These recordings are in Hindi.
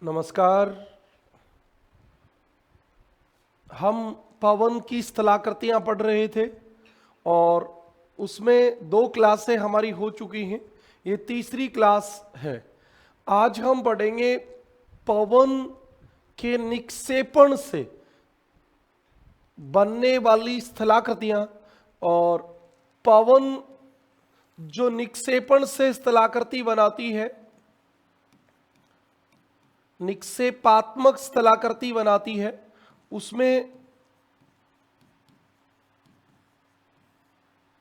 नमस्कार। हम पवन की स्थलाकृतियाँ पढ़ रहे थे और उसमें 2 क्लासें हमारी हो चुकी हैं। ये तीसरी क्लास है। आज हम पढ़ेंगे पवन के निक्षेपण से बनने वाली स्थलाकृतियाँ और पवन जो निक्षेपण से स्थलाकृति बनाती है, निक्षेपात्मक स्थलाकृति बनाती है, उसमें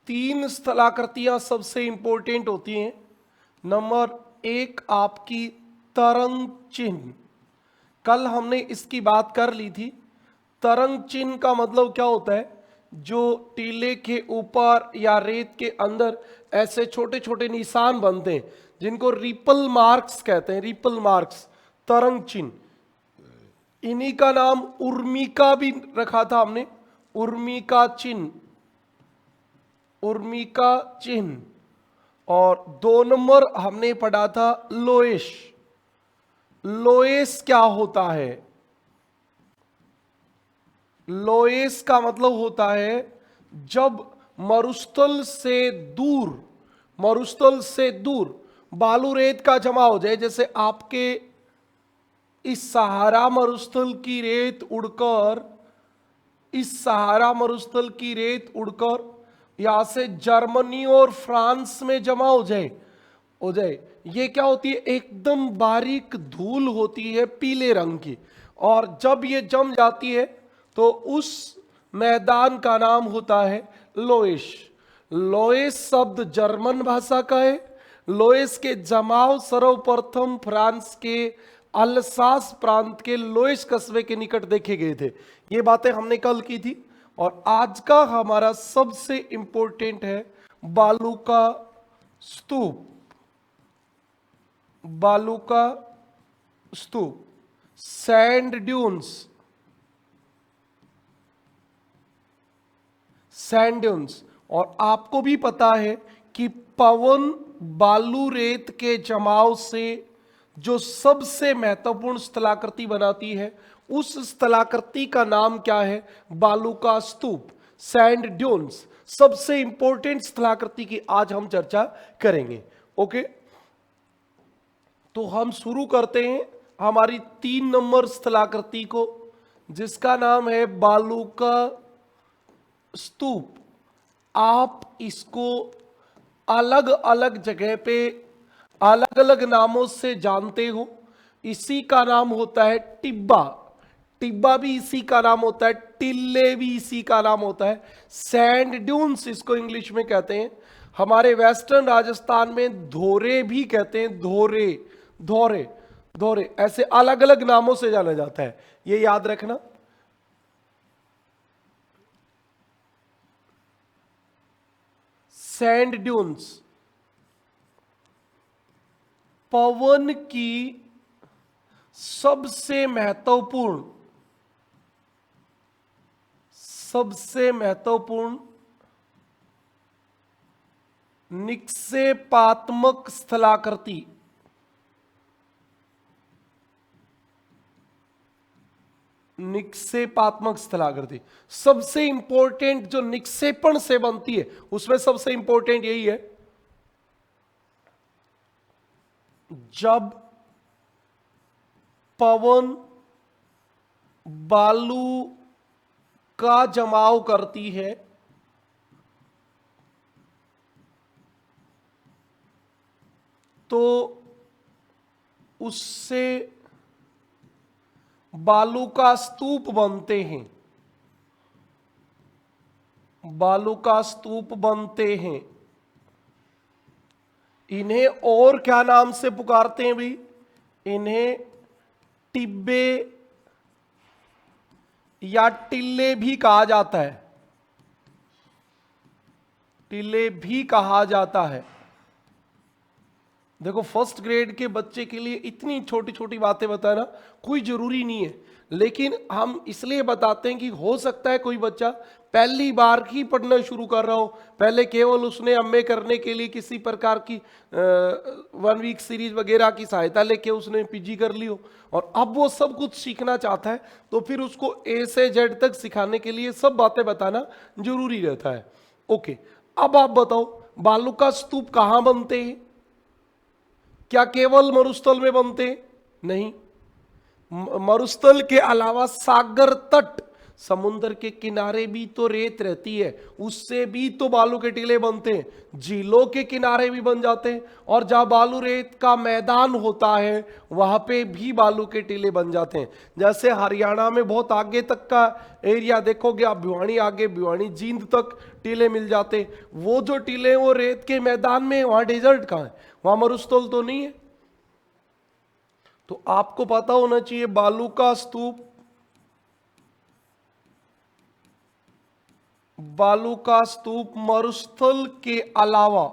3 स्थलाकृतियां सबसे इंपॉर्टेंट होती हैं। नंबर 1 आपकी तरंग चिन्ह। कल हमने इसकी बात कर ली थी। तरंग चिन्ह का मतलब क्या होता है? जो टीले के ऊपर या रेत के अंदर ऐसे छोटे छोटे निशान बनते हैं जिनको रिपल मार्क्स कहते हैं। रिपल मार्क्स, तरंग चिन्ह। इन्हीं का नाम उर्मिका भी रखा था हमने। उर्मिका चिन्ह, उर्मिका चिन्ह। और 2 नंबर हमने पढ़ा था लोएश। लोएस क्या होता है? लोएस का मतलब होता है जब मरुस्थल से दूर, मरुस्थल से दूर बालू रेत का जमा हो जाए। जैसे आपके इस सहारा मरुस्थल की रेत उड़कर, इस सहारा मरुस्थल की रेत उड़कर यहां से जर्मनी और फ्रांस में जमा हो जाए। ये क्या होती है? एकदम बारीक धूल होती है पीले रंग की, और जब ये जम जाती है तो उस मैदान का नाम होता है लोएश। लोएस शब्द जर्मन भाषा का है। लोएस के जमाव सर्वप्रथम फ्रांस के अल्सास प्रांत के लोएस कस्बे के निकट देखे गए थे। ये बातें हमने कल की थी। और आज का हमारा सबसे इंपॉर्टेंट है बालू का स्तूप। बालू का स्तूप, सैंड ड्यून्स। Sand dunes. और आपको भी पता है कि पवन बालू रेत के जमाव से जो सबसे महत्वपूर्ण स्थलाकृति बनाती है, उस स्थलाकृति का नाम क्या है? बालू का स्तूप, सैंड ड्यून्स। सबसे इंपॉर्टेंट स्थलाकृति की आज हम चर्चा करेंगे। ओके, तो हम शुरू करते हैं हमारी 3 नंबर स्थलाकृति को, जिसका नाम है बालू का स्तूप। आप इसको अलग अलग जगह पे अलग अलग नामों से जानते हो। इसी का नाम होता है टिब्बा। टिब्बा भी इसी का नाम होता है, टिल्ले भी इसी का नाम होता है, सैंड ड्यून्स इसको इंग्लिश में कहते हैं। हमारे वेस्टर्न राजस्थान में धोरे भी कहते हैं। धोरे, धोरे, धोरे, ऐसे अलग अलग नामों से जाना जाता है, ये याद रखना। सैंड ड्यून्स पवन की सबसे महत्वपूर्ण निक्षेपात्मक स्थलाकृति। निक्षेपात्मक स्थलाकृति सबसे इंपॉर्टेंट जो निक्षेपण से बनती है, उसमें सबसे इंपॉर्टेंट यही है। जब पवन बालू का जमाव करती है तो उससे बालू का स्तूप बनते हैं। बालू का स्तूप बनते हैं। इन्हें और क्या नाम से पुकारते हैं भी? इन्हें टिब्बे या टिल्ले भी कहा जाता है। टिल्ले भी कहा जाता है। देखो फर्स्ट ग्रेड के बच्चे के लिए इतनी छोटी छोटी बातें बताना कोई जरूरी नहीं है, लेकिन हम इसलिए बताते हैं कि हो सकता है कोई बच्चा पहली बार ही पढ़ना शुरू कर रहा हो, पहले केवल उसने एमए करने के लिए किसी प्रकार की 1 वीक सीरीज वगैरह की सहायता लेके उसने पीजी कर ली हो, और अब वो सब कुछ सीखना चाहता है, तो फिर उसको ए से जेड तक सिखाने के लिए सब बातें बताना जरूरी रहता है। ओके, अब आप बताओ बालू का स्तूप कहाँ बनते हैं? क्या केवल मरुस्थल में बनते? नहीं, मरुस्थल के अलावा सागर तट, समुद्र के किनारे भी तो रेत रहती है, उससे भी तो बालू के टीले बनते हैं, झीलों के किनारे भी बन जाते हैं, और जहां बालू रेत का मैदान होता है वहां पे भी बालू के टीले बन जाते हैं। जैसे हरियाणा में बहुत आगे तक का एरिया देखोगे आप, भिवानी आगे, भिवानी जींद तक टीले मिल जाते हैं। वो जो टीले वो रेत के मैदान में, वहां डेजर्ट कहां है, वहां मरुस्थल तो नहीं है। तो आपको पता होना चाहिए बालू का स्तूप, बालू का स्तूप मरुस्थल के अलावा,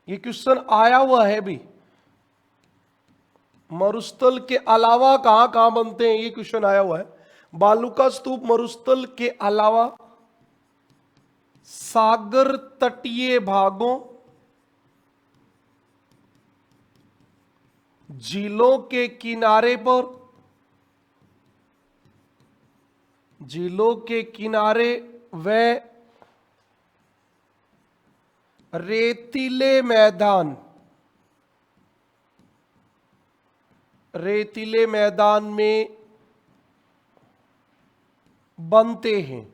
ये क्वेश्चन आया हुआ है भी, मरुस्थल के अलावा कहां कहां बनते हैं, ये क्वेश्चन आया हुआ है। बालू का स्तूप मरुस्थल के अलावा सागर तटीय भागों, झीलों के किनारे पर, झीलों के किनारे व रेतीले मैदान, रेतीले मैदान में बनते हैं।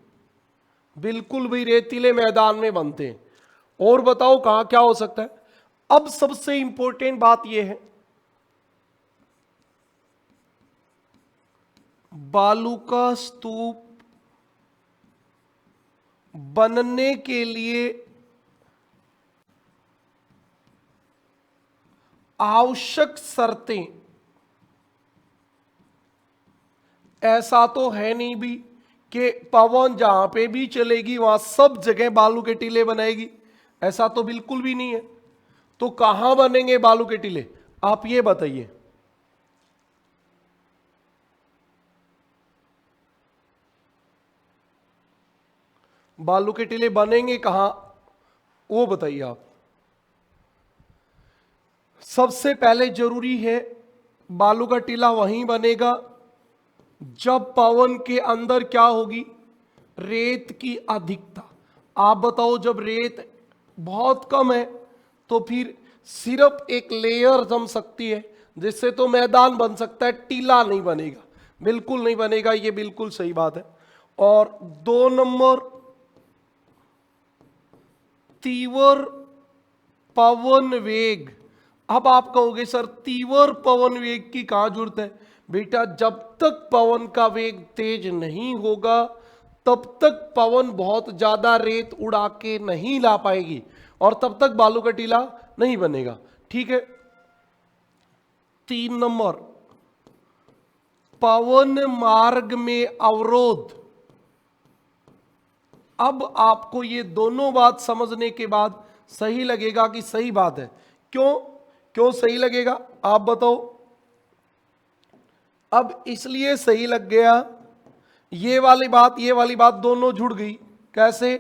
बिल्कुल भी रेतीले मैदान में बनते हैं। और बताओ कहां क्या हो सकता है? अब सबसे इंपॉर्टेंट बात यह है, बालू का स्तूप बनने के लिए आवश्यक शर्तें, ऐसा तो है नहीं भी कि पवन जहां पे भी चलेगी वहां सब जगह बालू के टीले बनाएगी, ऐसा तो बिल्कुल भी नहीं है। तो कहां बनेंगे बालू के टीले, आप ये बताइए। बालू के टीले बनेंगे कहां, वो बताइए आप। सबसे पहले जरूरी है बालू का टीला वहीं बनेगा जब पवन के अंदर क्या होगी, रेत की अधिकता। आप बताओ जब रेत बहुत कम है तो फिर सिर्फ एक लेयर जम सकती है, जिससे तो मैदान बन सकता है, टीला नहीं बनेगा, बिल्कुल नहीं बनेगा, ये बिल्कुल सही बात है। और 2 नंबर, तीव्र पवन वेग। अब आप कहोगे सर तीव्र पवन वेग की कहां जरूरत है? बेटा जब तक पवन का वेग तेज नहीं होगा तब तक पवन बहुत ज्यादा रेत उड़ा के नहीं ला पाएगी, और तब तक बालू का टीला नहीं बनेगा। ठीक है। 3 नंबर, पवन मार्ग में अवरोध। अब आपको ये दोनों बात समझने के बाद सही लगेगा कि सही बात है। क्यों क्यों सही लगेगा आप बताओ? अब इसलिए सही लग गया, ये वाली बात दोनों जुड़ गई। कैसे?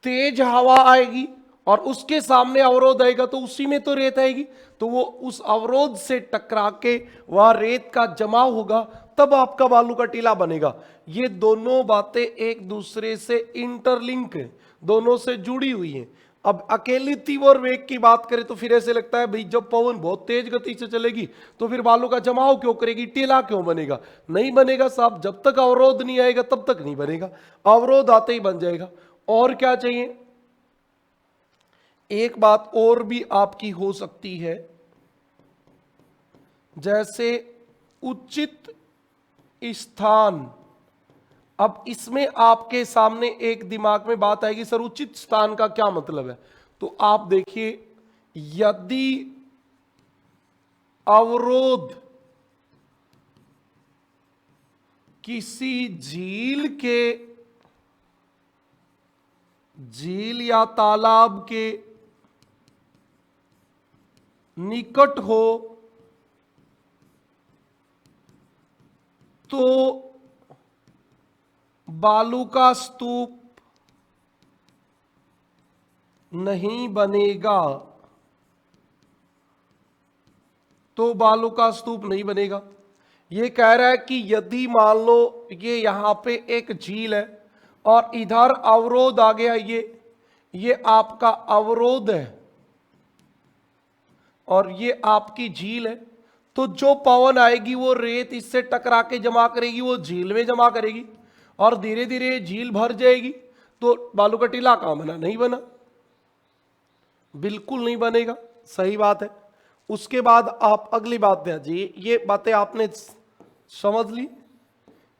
तेज हवा आएगी और उसके सामने अवरोध आएगा, तो उसी में तो रेत आएगी, तो वो उस अवरोध से टकरा के वहां रेत का जमाव होगा, तब आपका बालू का टीला बनेगा। ये दोनों बातें एक दूसरे से इंटरलिंक है, दोनों से जुड़ी हुई हैं। अब अकेली तीव्र वेग की बात करें तो फिर ऐसे लगता है भाई जब पवन बहुत तेज गति से चलेगी तो फिर बालू का जमाव क्यों करेगी, टीला क्यों बनेगा? नहीं बनेगा साहब, जब तक अवरोध नहीं आएगा तब तक नहीं बनेगा, अवरोध आते ही बन जाएगा। और क्या चाहिए? एक बात और भी आपकी हो सकती है, जैसे उचित स्थान। अब इसमें आपके सामने एक दिमाग में बात आएगी, सर उचित स्थान का क्या मतलब है? तो आप देखिए, यदि अवरोध किसी झील या तालाब के निकट हो तो बालू का स्तूप नहीं बनेगा, तो बालू का स्तूप नहीं बनेगा। ये कह रहा है कि यदि मान लो ये यहां पे एक झील है और इधर अवरोध आ गया, ये आपका अवरोध है और ये आपकी झील है, तो जो पवन आएगी वो रेत इससे टकरा के जमा करेगी, वो झील में जमा करेगी और धीरे धीरे झील भर जाएगी। तो बालू का टीला कहां बना? नहीं बना, बिल्कुल नहीं बनेगा। सही बात है। उसके बाद आप अगली बात देखिए, ये बातें आपने समझ ली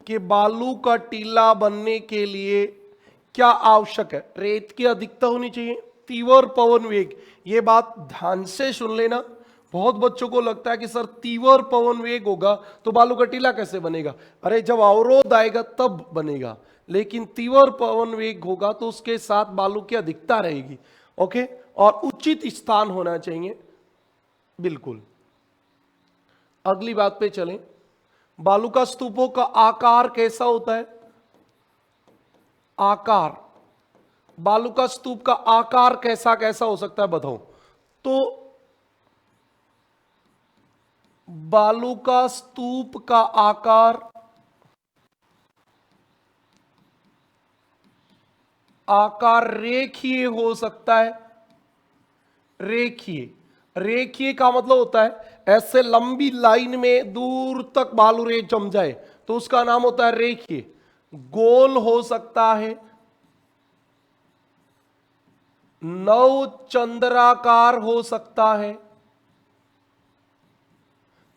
कि बालू का टीला बनने के लिए क्या आवश्यक है? रेत की अधिकता होनी चाहिए, तीव्र पवन वेग। ये बात ध्यान से सुन लेना। बहुत बच्चों को लगता है कि सर तीव्र पवन वेग होगा तो बालू का टीला कैसे बनेगा? अरे जब अवरोध आएगा तब बनेगा, लेकिन तीव्र पवन वेग होगा तो उसके साथ बालू की अधिकता रहेगी। ओके, और उचित स्थान होना चाहिए। बिल्कुल। अगली बात पे चलें। बालू का स्तूपों का आकार कैसा होता है? आकार, बालू का स्तूप का आकार कैसा कैसा हो सकता है बताओ? तो बालू का स्तूप का आकार रेखीय हो सकता है। रेखीय, रेखीय का मतलब होता है ऐसे लंबी लाइन में दूर तक बालू रेत जम जाए तो उसका नाम होता है रेखीय। गोल हो सकता है, नवचंद्राकार हो सकता है,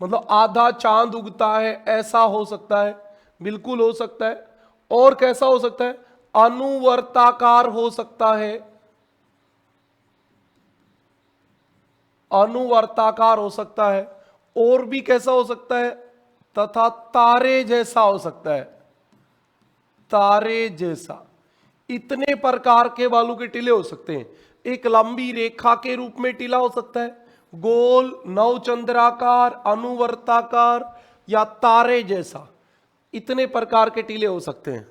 मतलब आधा चांद उगता है ऐसा हो सकता है, बिल्कुल हो सकता है। और कैसा हो सकता है? अनुवर्ताकार हो सकता है, अनुवर्ताकार हो सकता है। और भी कैसा हो सकता है? तथा तारे जैसा हो सकता है, तारे जैसा। इतने प्रकार के बालू के टीले हो सकते हैं। एक लंबी रेखा के रूप में टीला हो सकता है, गोल, नवचंद्राकार, अनुवर्ताकार या तारे जैसा। इतने प्रकार के टीले हो सकते हैं।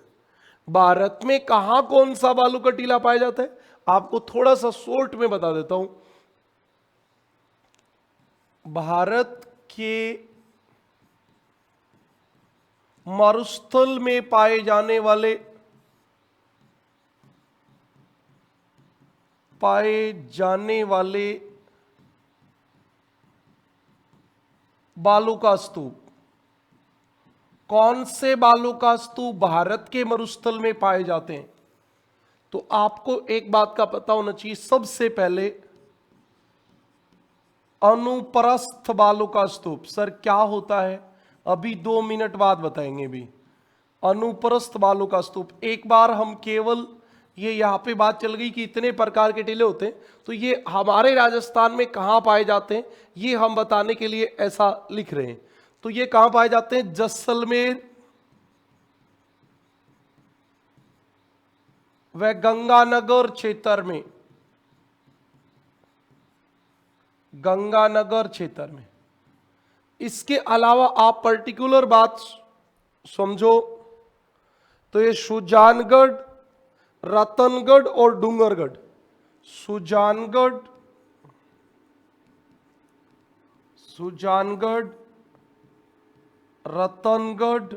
भारत में कहां कौन सा बालू का टीला पाया जाता है आपको थोड़ा सा शॉर्ट में बता देता हूं। भारत के मरुस्थल में पाए जाने वाले बालू का स्तूप, कौन से बालू का स्तूप भारत के मरुस्थल में पाए जाते हैं? तो आपको एक बात का पता होना चाहिए, सबसे पहले अनुप्रस्थ बालू का स्तूप। सर क्या होता है? अभी 2 मिनट बाद बताएंगे। भी अनुप्रस्थ बालू का स्तूप, एक बार हम केवल ये यहाँ पे बात चल गई कि इतने प्रकार के टीले होते हैं, तो ये हमारे राजस्थान में कहाँ पाए जाते हैं ये हम बताने के लिए ऐसा लिख रहे हैं। तो ये कहाँ पाए जाते हैं? जैसलमेर व गंगानगर क्षेत्र में, गंगानगर क्षेत्र में। इसके अलावा आप पर्टिकुलर बात समझो तो ये सुजानगढ़, रतनगढ़ और डूंगरगढ़, सुजानगढ़, रतनगढ़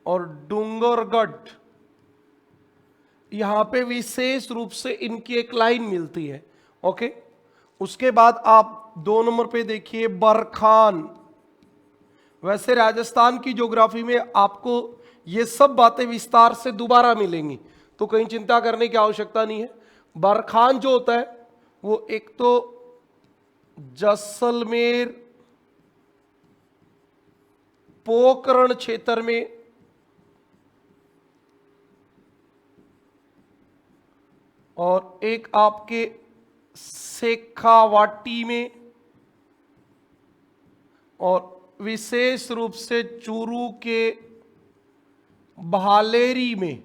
और डूंगरगढ़, यहां पे विशेष रूप से इनकी एक लाइन मिलती है। ओके, उसके बाद आप 2 नंबर पे देखिए बरखान। वैसे राजस्थान की ज्योग्राफी में आपको ये सब बातें विस्तार से दोबारा मिलेंगी, तो कहीं चिंता करने की आवश्यकता नहीं है। बरखान जो होता है वो एक तो जैसलमेर पोकरण क्षेत्र में, और एक आपके शेखावाटी में, और विशेष रूप से चूरू के भालेरी में,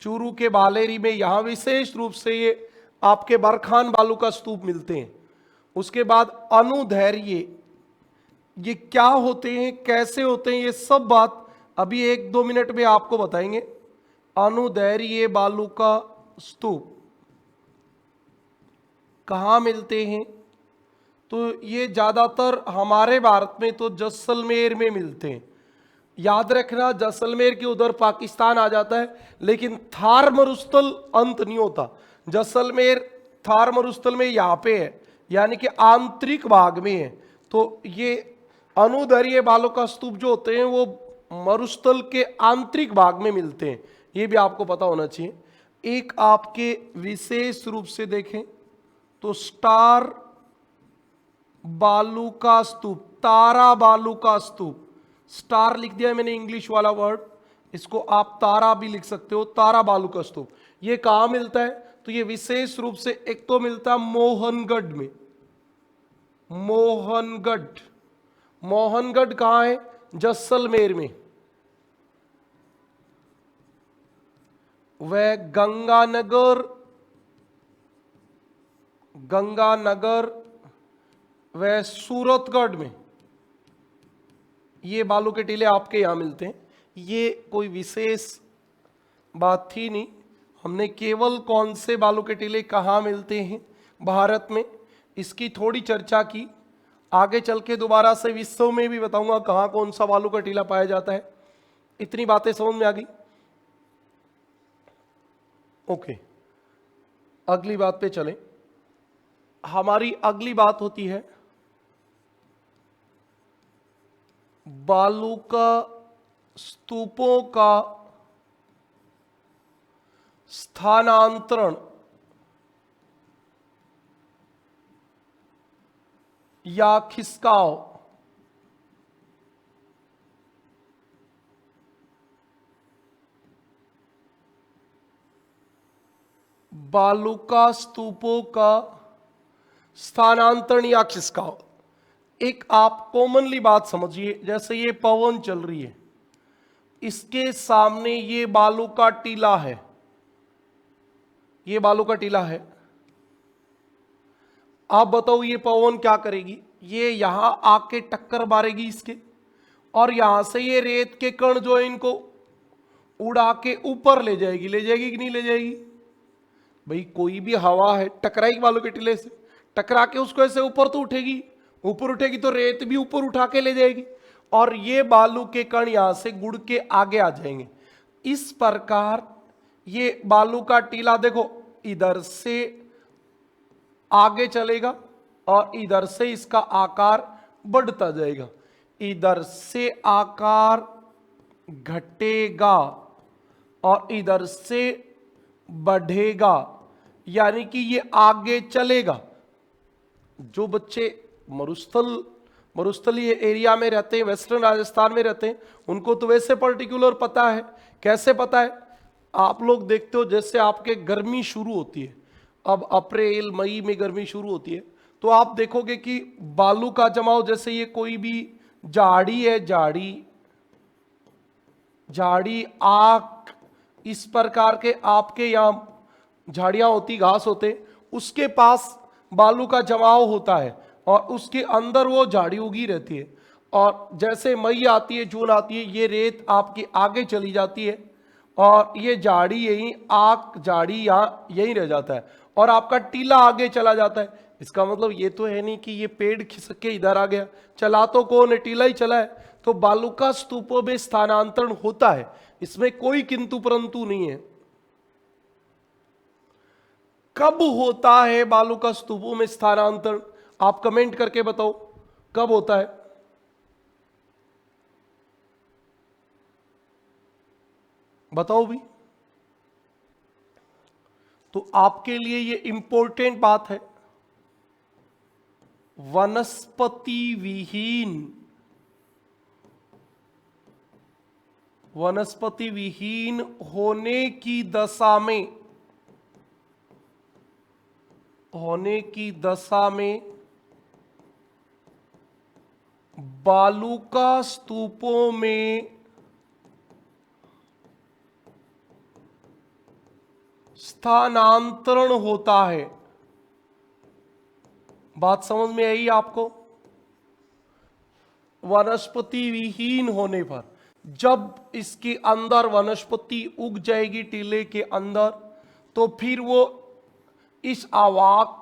चूरू के भालेरी में, यहां विशेष रूप से ये आपके बरखान बालू का स्तूप मिलते हैं। उसके बाद अनुदैर्य, ये क्या होते हैं, कैसे होते हैं, ये सब बात अभी 1-2 मिनट में आपको बताएंगे। अनुदैर्य बालू का स्तूप कहाँ मिलते हैं, तो ये ज़्यादातर हमारे भारत में तो जैसलमेर में मिलते हैं। याद रखना, जैसलमेर के उधर पाकिस्तान आ जाता है, लेकिन थार मरुस्थल अंत नहीं होता। जैसलमेर थार मरुस्थल में यहाँ पे है, यानी कि आंतरिक भाग में है। तो ये अनुदैर्य बालू का स्तूप जो होते हैं वो मरुस्थल के आंतरिक भाग में मिलते हैं, ये भी आपको पता होना चाहिए। एक आपके विशेष रूप से देखें तो स्टार बालू का स्तूप, तारा बालू का स्तूप, स्टार लिख दिया है मैंने इंग्लिश वाला वर्ड, इसको आप तारा भी लिख सकते हो, तारा बालू का स्तूप। ये कहां मिलता है, तो ये विशेष रूप से एक तो मिलता है मोहनगढ़ में। मोहनगढ़, मोहनगढ़ कहां है, जैसलमेर में। वह गंगानगर, गंगानगर वह सूरतगढ़ में ये बालू के टीले आपके यहां मिलते हैं। ये कोई विशेष बात थी नहीं, हमने केवल कौन से बालू के टीले कहाँ मिलते हैं भारत में, इसकी थोड़ी चर्चा की। आगे चल के दोबारा से विश्व में भी बताऊंगा कहाँ कौन सा बालू का टीला पाया जाता है। इतनी बातें समझ में आ गई? ओके, अगली बात पे चलें। हमारी अगली बात होती है बालू का स्तूपों का स्थानांतरण या खिसकाव। बालू का स्तूपों का स्थानांतरण या खिसकाव। एक आप कॉमनली बात समझिए, जैसे ये पवन चल रही है, इसके सामने ये बालू का टीला है, ये बालू का टीला है। आप बताओ ये पवन क्या करेगी, ये यहां आके टक्कर मारेगी इसके, और यहां से ये रेत के कण जो है इनको उड़ा के ऊपर ले जाएगी। ले जाएगी कि नहीं ले जाएगी? भाई कोई भी हवा है टकराएगी बालू के टीले से, टकरा के उसको ऐसे ऊपर तो उठेगी, ऊपर उठेगी तो रेत भी ऊपर उठा के ले जाएगी, और ये बालू के कण यहां से गुड़ के आगे आ जाएंगे। इस प्रकार ये बालू का टीला देखो इधर से आगे चलेगा और इधर से इसका आकार बढ़ता जाएगा, इधर से आकार घटेगा और इधर से बढ़ेगा, यानी कि ये आगे चलेगा। जो बच्चे मरुस्थलीय एरिया में रहते हैं, वेस्टर्न राजस्थान में रहते हैं, उनको तो वैसे पर्टिकुलर पता है। कैसे पता है? आप लोग देखते हो जैसे आपके गर्मी शुरू होती है, अब अप्रैल मई में गर्मी शुरू होती है, तो आप देखोगे कि बालू का जमाव, जैसे ये कोई भी झाड़ी है, झाड़ी आक, इस प्रकार के आपके यहाँ झाड़ियां होती, घास होते, उसके पास बालू का जमाव होता है और उसके अंदर वो झाड़ी उगी रहती है। और जैसे मई आती है, जून आती है, ये रेत आपकी आगे चली जाती है और ये झाड़ी यहीं आक झाड़ी यहाँ यहीं रह जाता है और आपका टीला आगे चला जाता है। इसका मतलब ये तो है नहीं कि ये पेड़ खिसक के इधर आ गया, चला तो कौन है, टीला ही चला है। तो बालू का स्तूपों में स्थानांतरण होता है, इसमें कोई किंतु परंतु नहीं है। कब होता है बालू का स्तूपों में स्थानांतरण? आप कमेंट करके बताओ कब होता है। बताओ भी। तो आपके लिए ये इंपॉर्टेंट बात है, वनस्पति विहीन होने की दशा में बालू का स्तूपों में स्थानांतरण होता है। बात समझ में आई आपको? वनस्पति विहीन होने पर, जब इसके अंदर वनस्पति उग जाएगी टीले के अंदर, तो फिर वो इस आवाक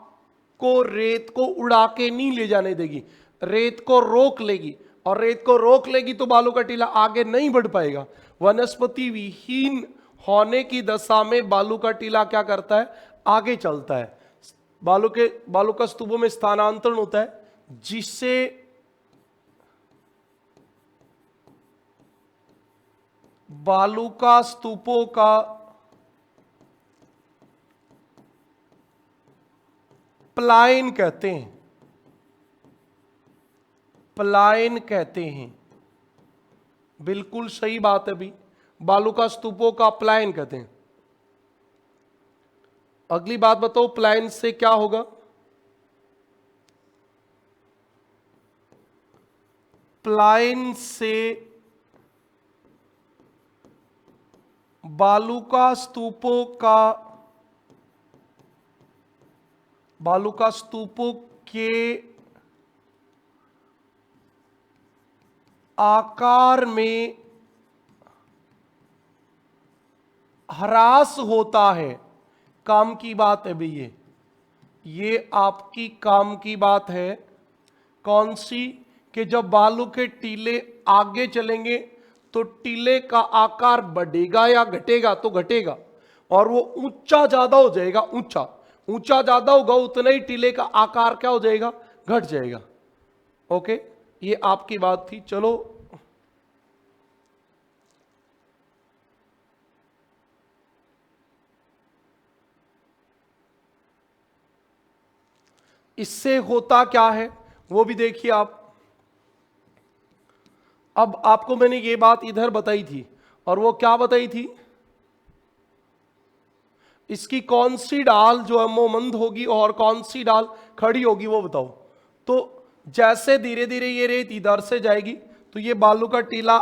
को, रेत को उड़ा के नहीं ले जाने देगी, रेत को रोक लेगी, और रेत को रोक लेगी तो बालू का टीला आगे नहीं बढ़ पाएगा। वनस्पति विहीन होने की दशा में बालू का टीला क्या करता है? आगे चलता है। बालू का स्तूपों में स्थानांतरण होता है, जिससे बालू का स्तूपों का पलायन कहते हैं। पलायन कहते हैं, बिल्कुल सही बात है भी, बालू का स्तूपों का पलायन कहते हैं। अगली बात बताओ, पलायन से क्या होगा? पलायन से बालू का स्तूपों के आकार में ह्रास होता है। काम की बात है भैया, ये आपकी काम की बात है। कौन सी? कि जब बालू के टीले आगे चलेंगे तो टीले का आकार बढ़ेगा या घटेगा? तो घटेगा, और वो ऊंचा ज्यादा हो जाएगा। ऊंचा ज्यादा होगा उतना ही टीले का आकार क्या हो जाएगा? घट जाएगा। ओके, ये आपकी बात थी। चलो इससे होता क्या है वो भी देखिए आप। अब आपको मैंने ये बात इधर बताई थी, और वो क्या बताई थी? इसकी कौन सी डाल जो है वो मंद होगी और कौन सी डाल खड़ी होगी, वो बताओ। तो जैसे धीरे धीरे ये रेत इधर से जाएगी तो ये बालू का टीला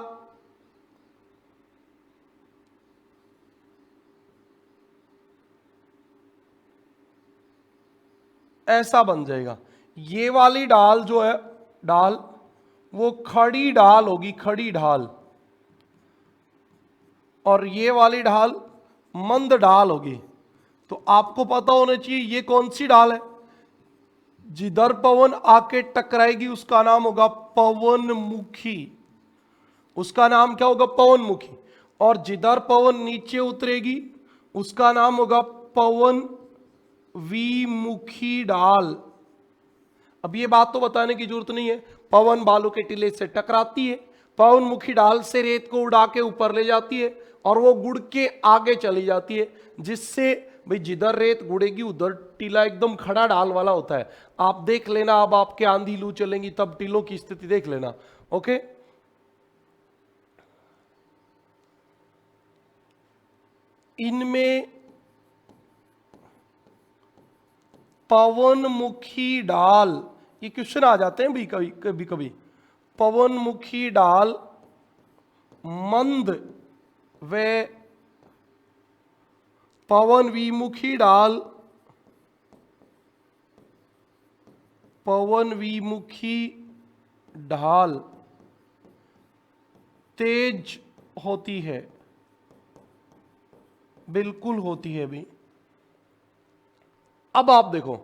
ऐसा बन जाएगा। ये वाली डाल जो है, डाल वो खड़ी डाल होगी, खड़ी ढाल, और ये वाली ढाल मंद ढाल होगी। तो आपको पता होना चाहिए ये कौन सी ढाल है। जिधर पवन आके टकराएगी उसका नाम होगा पवनमुखी। उसका नाम क्या होगा? पवनमुखी। और जिधर पवन नीचे उतरेगी उसका नाम होगा पवन विमुखी ढाल। अब ये बात तो बताने की जरूरत नहीं है, पवन बालू के टीले से टकराती है, पवनमुखी ढाल से रेत को उड़ा के ऊपर ले जाती है, और वो गुड़ के आगे चली जाती है, जिससे भाई जिधर रेत गुड़ेगी उधर टीला एकदम खड़ा ढाल वाला होता है। आप देख लेना, अब आपके आंधी लू चलेंगी तब टीलों की स्थिति देख लेना। ओके, इनमें पवनमुखी ढाल, ये क्वेश्चन आ जाते हैं भी कभी कभी। पवनमुखी ढाल मंद व पवन विमुखी ढाल, पवन विमुखी ढाल तेज होती है। बिल्कुल होती है भी। अब आप देखो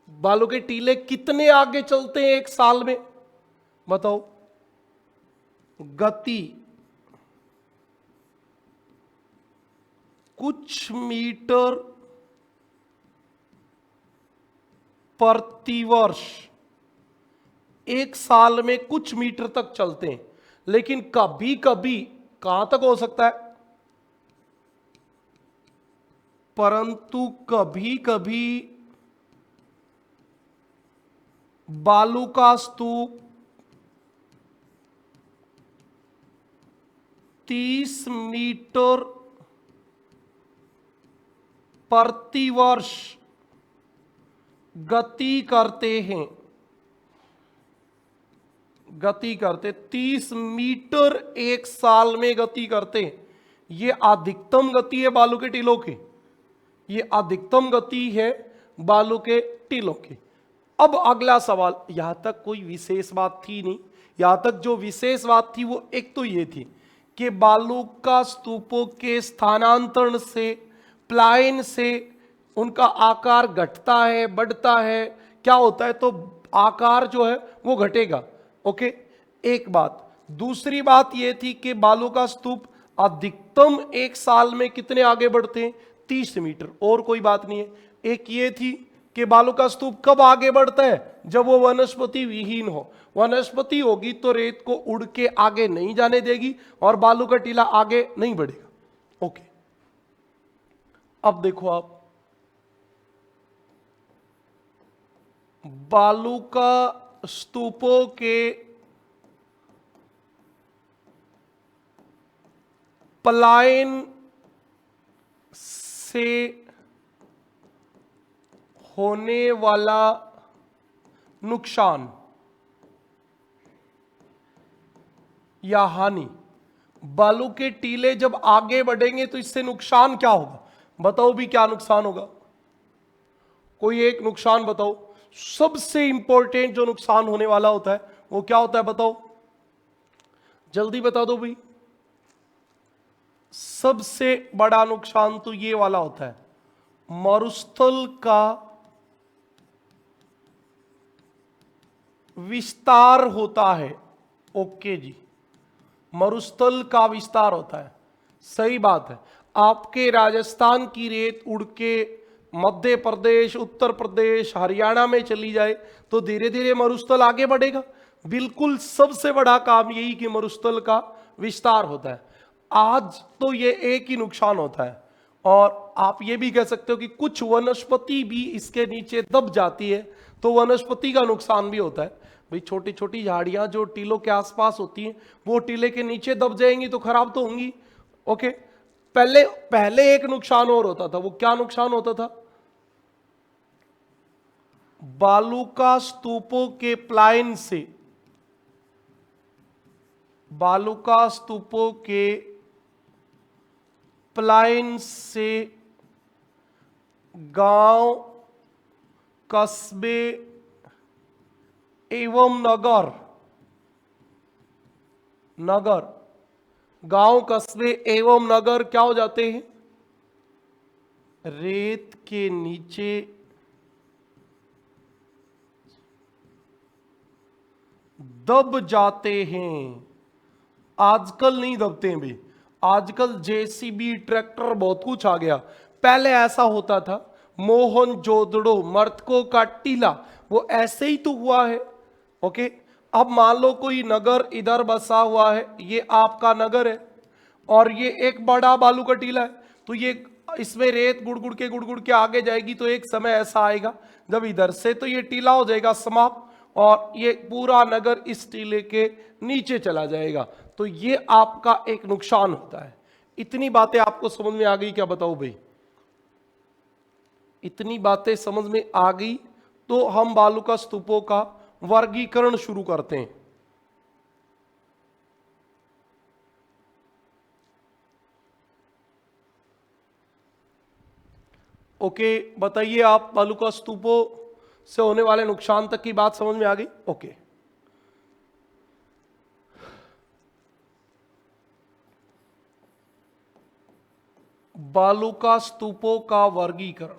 बालू के टीले कितने आगे चलते हैं एक साल में, बताओ। गति कुछ मीटर प्रतिवर्ष, एक साल में कुछ मीटर तक चलते हैं। लेकिन कभी कभी कहां तक हो सकता है? परंतु कभी कभी बालू का स्तूप 30 मीटर प्रतिवर्ष गति करते हैं। गति करते 30 मीटर एक साल में गति करते हैं। ये अधिकतम गति है बालू के टीलों की। ये अधिकतम गति है बालू के टीलों की। अब अगला सवाल, यहां तक कोई विशेष बात थी नहीं, यहां तक जो विशेष बात थी वो एक तो ये थी कि बालू का स्तूपों के स्थानांतरण से, प्लायन से उनका आकार घटता है, बढ़ता है, क्या होता है, तो आकार जो है वो घटेगा। ओके, एक बात। दूसरी बात ये थी कि बालू का स्तूप अधिकतम एक साल में कितने आगे बढ़ते हैं, 30 मीटर, और कोई बात नहीं है। एक ये थी कि बालू का स्तूप कब आगे बढ़ता है, जब वो वनस्पति विहीन हो। वनस्पति होगी तो रेत को उड़ के आगे नहीं जाने देगी और बालू का टीला आगे नहीं बढ़ेगा। ओके, अब देखो आप, बालू का स्तूपों के पलायन से होने वाला नुकसान या हानि, बालू के टीले जब आगे बढ़ेंगे तो इससे नुकसान क्या होगा, बताओ भी क्या नुकसान होगा, कोई एक नुकसान बताओ। सबसे इंपॉर्टेंट जो नुकसान होने वाला होता है वो क्या होता है, बताओ, जल्दी बता दो भाई। सबसे बड़ा नुकसान तो ये वाला होता है, मरुस्थल का विस्तार होता है। ओके जी, मरुस्थल का विस्तार होता है, सही बात है। आपके राजस्थान की रेत उड़ के मध्य प्रदेश, उत्तर प्रदेश, हरियाणा में चली जाए तो धीरे धीरे मरुस्थल आगे बढ़ेगा। बिल्कुल, सबसे बड़ा काम यही कि मरुस्थल का विस्तार होता है। आज तो ये एक ही नुकसान होता है, और आप ये भी कह सकते हो कि कुछ वनस्पति भी इसके नीचे दब जाती है, तो वनस्पति का नुकसान भी होता है। भाई छोटी छोटी झाड़ियां जो टीलों के आसपास होती हैं वो टीले के नीचे दब जाएंगी तो खराब तो होंगी। ओके, पहले एक नुकसान और होता था, वो क्या नुकसान होता था, बालू का स्तूपों के प्लायन से, बालू का स्तूपों के प्लायन से गांव, कस्बे एवं नगर, गांव, कस्बे एवं नगर क्या हो जाते हैं, रेत के नीचे दब जाते हैं। आजकल नहीं दबते हैं भाई, आजकल जेसीबी, ट्रैक्टर, बहुत कुछ आ गया। पहले ऐसा होता था, मोहनजोदड़ो, मर्तकों का टीला, वो ऐसे ही तो हुआ है। ओके, अब मान लो कोई नगर इधर बसा हुआ है, ये आपका नगर है और ये एक बड़ा बालू का टीला है, तो ये इसमें रेत गुड़ के आगे जाएगी, तो एक समय ऐसा आएगा जब इधर से तो ये टीला हो जाएगा समाप्त और ये पूरा नगर इस टीले के नीचे चला जाएगा। तो ये आपका एक नुकसान होता है। इतनी बातें आपको समझ में आ गई क्या, बताओ भाई, इतनी बातें समझ में आ गई तो हम बालू का स्तूपों का वर्गीकरण शुरू करते हैं। ओके, बताइए आप, बालू का स्तूपों से होने वाले नुकसान तक की बात समझ में आ गई। ओके, बालू का स्तूपों का वर्गीकरण,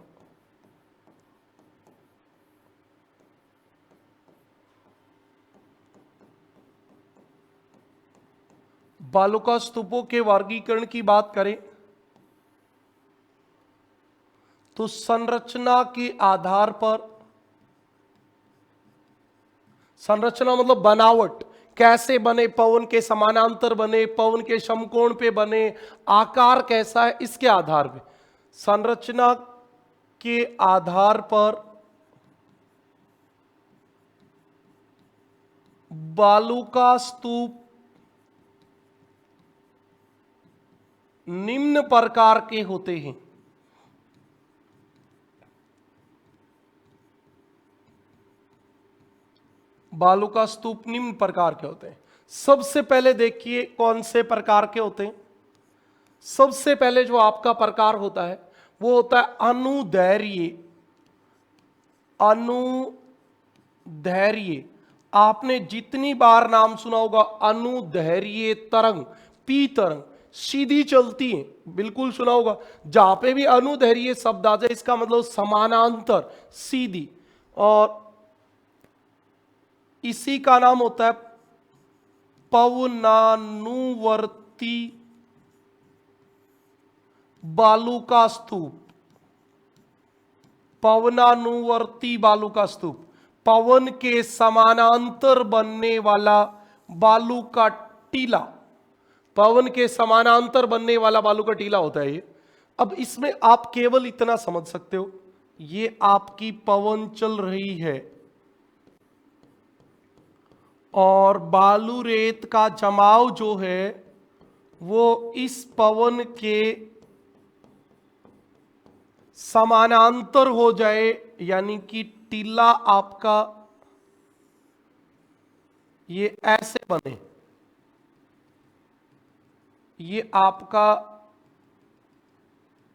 बालू का स्तूपों के वर्गीकरण की बात करें तो संरचना के आधार पर, संरचना मतलब बनावट, कैसे बने, पवन के समानांतर बने, पवन के समकोण पे बने, आकार कैसा है, इसके आधार पे, संरचना के आधार पर बालू का स्तूप निम्न प्रकार के होते हैं। बालू का स्तूप निम्न प्रकार के होते हैं। सबसे पहले देखिए कौन से प्रकार के होते हैं। सबसे पहले जो आपका प्रकार होता है वो होता है अनुदैर्घ्य। अनुदैर्घ्य, आपने जितनी बार नाम सुना होगा अनुदैर्घ्य तरंग, पी तरंग सीधी चलती है, बिल्कुल सुना होगा। जहां पे भी अनुदैर्घ्य शब्द आ जाए इसका मतलब समानांतर, सीधी। और इसी का नाम होता है पवनानुवर्ती बालू का स्तूप। पवनानुवर्ती बालू का स्तूप, पवन के समानांतर बनने वाला बालू का टीला। पवन के समानांतर बनने वाला बालू का टीला होता है ये। अब इसमें आप केवल इतना समझ सकते हो, ये आपकी पवन चल रही है और बालू रेत का जमाव जो है वो इस पवन के समानांतर हो जाए, यानी कि टीला आपका ये ऐसे बने, ये आपका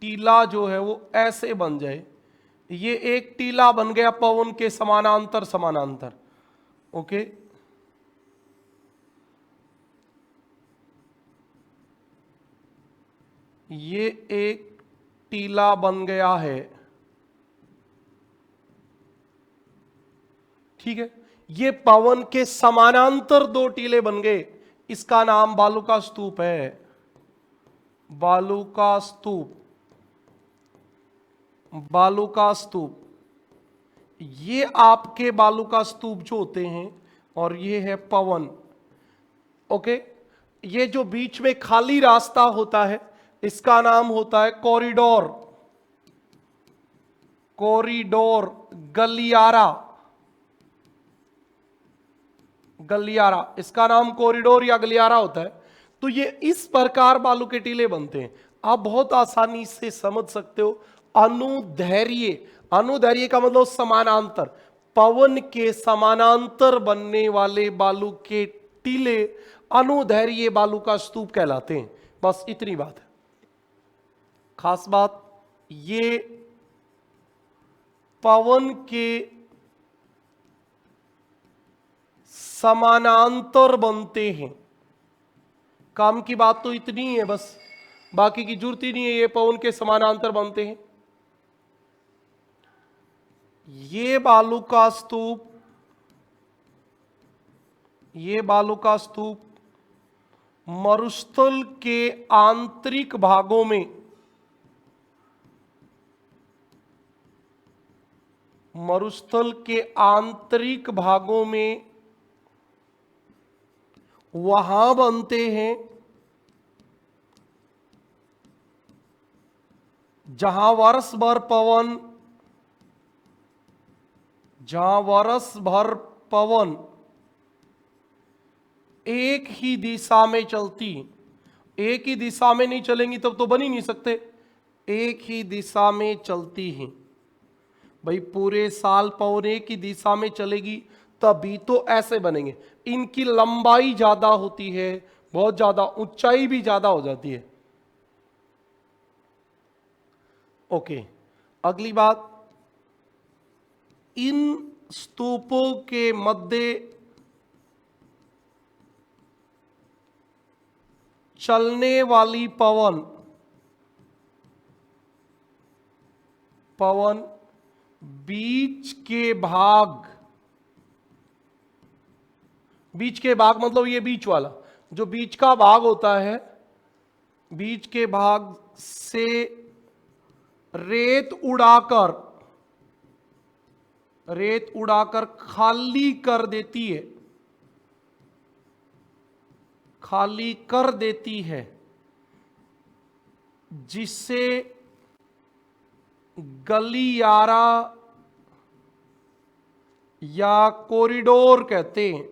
टीला जो है वो ऐसे बन जाए। ये एक टीला बन गया पवन के समानांतर समानांतर। ओके, ये एक टीला बन गया है, ठीक है। ये पवन के समानांतर दो टीले बन गए, इसका नाम बालू का स्तूप है। बालू का स्तूप, बालू का स्तूप। ये आपके बालू का स्तूप जो होते हैं और ये है पवन। ओके, ये जो बीच में खाली रास्ता होता है इसका नाम होता है कॉरिडोर। कॉरिडोर, गलियारा, गलियारा, इसका नाम कॉरिडोर या गलियारा होता है। तो ये इस प्रकार बालू के टीले बनते हैं। आप बहुत आसानी से समझ सकते हो। अनुदैर्घ्य, अनुदैर्घ्य का मतलब समानांतर, पवन के समानांतर बनने वाले बालू के टीले अनुदैर्घ्य बालू का स्तूप कहलाते हैं। बस इतनी बात है। खास बात, ये पवन के समानांतर बनते हैं। काम की बात तो इतनी है, बस बाकी की जरूरत ही नहीं है। ये पवन के समानांतर बनते हैं। ये बालू का स्तूप, ये बालू का स्तूप मरुस्थल के आंतरिक भागों में, मरुस्थल के आंतरिक भागों में वहां बनते हैं जहां वर्ष भर पवन, जहां वर्ष भर पवन एक ही दिशा में चलती। एक ही दिशा में नहीं चलेंगी तब तो बन ही नहीं सकते। एक ही दिशा में चलती हैं भाई, पूरे साल पवन एक ही दिशा में चलेगी तभी तो ऐसे बनेंगे। इनकी लंबाई ज्यादा होती है, बहुत ज्यादा, ऊंचाई भी ज्यादा हो जाती है। ओके, अगली बात, इन स्तूपों के मध्य चलने वाली पवन, पवन बीच के भाग, बीच के भाग मतलब ये बीच वाला जो बीच का भाग होता है, बीच के भाग से रेत उड़ाकर, रेत उड़ाकर खाली कर देती है, खाली कर देती है, जिससे गलियारा या कॉरिडोर कहते हैं।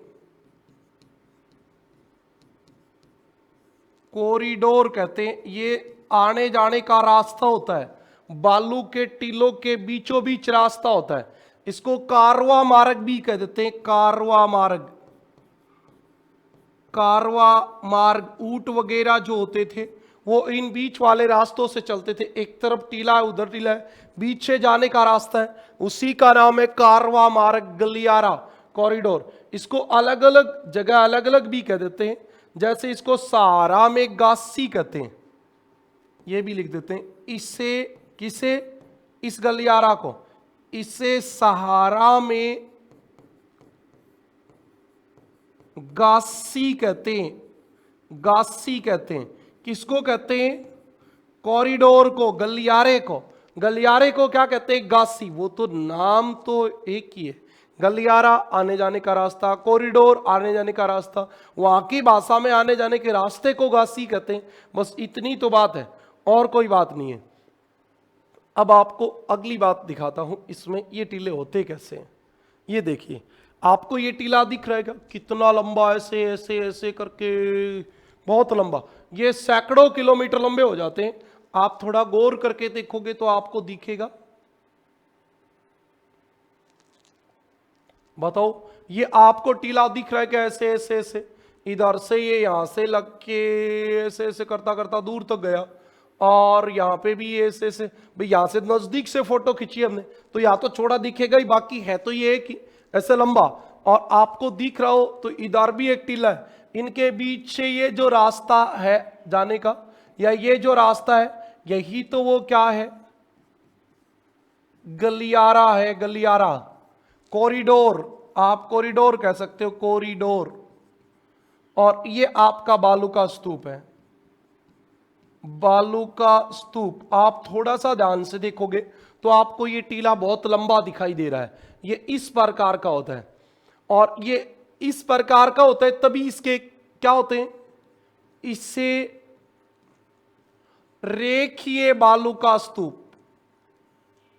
कॉरिडोर कहते हैं। ये आने जाने का रास्ता होता है, बालू के टीलों के बीचों बीच रास्ता होता है। इसको कारवा मार्ग भी कह देते हैं। कारवा मार्ग, कारवा मार्ग, ऊंट वगैरह जो होते थे वो इन बीच वाले रास्तों से चलते थे। एक तरफ टीला है, उधर टीला है, बीच से जाने का रास्ता है, उसी का नाम है कारवा मार्ग, गलियारा, कॉरिडोर। इसको अलग अलग जगह अलग अलग भी कह देते हैं, जैसे इसको सहारा में गासी कहते हैं, ये भी लिख देते हैं। इसे किसे, इस गलियारा को, इसे सहारा में गासी कहते हैं, गासी कहते हैं। किसको कहते हैं? कॉरिडोर को, गलियारे को। गलियारे को क्या कहते हैं? गासी। वो तो नाम तो एक ही है, गलियारा आने जाने का रास्ता, कॉरिडोर आने जाने का रास्ता। वहां की भाषा में आने जाने के रास्ते को गासी कहते हैं। बस इतनी तो बात है, और कोई बात नहीं है। अब आपको अगली बात दिखाता हूं, इसमें ये टीले होते कैसे हैं। ये देखिए, आपको ये टीला दिख रहेगा कितना लंबा, ऐसे ऐसे ऐसे करके बहुत लंबा। ये सैकड़ों किलोमीटर लंबे हो जाते हैं। आप थोड़ा गौर करके देखोगे तो आपको दिखेगा। बताओ, ये आपको टीला दिख रहा है क्या? ऐसे ऐसे ऐसे, इधर से ये यहां से लग के ऐसे ऐसे करता करता दूर तक गया, और यहां पे भी ऐसे ऐसे। भाई यहां से नजदीक से फोटो खींची हमने तो या तो छोटा दिखेगा ही, बाकी है तो ये एक ही ऐसे लंबा। और आपको दिख रहा हो तो इधर भी एक टीला है। इनके बीच से ये जो रास्ता है जाने का, या ये जो रास्ता है, यही तो वो क्या है? गलियारा है, गलियारा, कॉरिडोर। आप कॉरिडोर कह सकते हो, कॉरिडोर। और ये आपका बालू का स्तूप है, बालू का स्तूप। आप थोड़ा सा ध्यान से देखोगे तो आपको ये टीला बहुत लंबा दिखाई दे रहा है। ये इस प्रकार का होता है, और ये इस प्रकार का होता है, तभी इसके क्या होते हैं? इससे रेखीय बालू का स्तूप,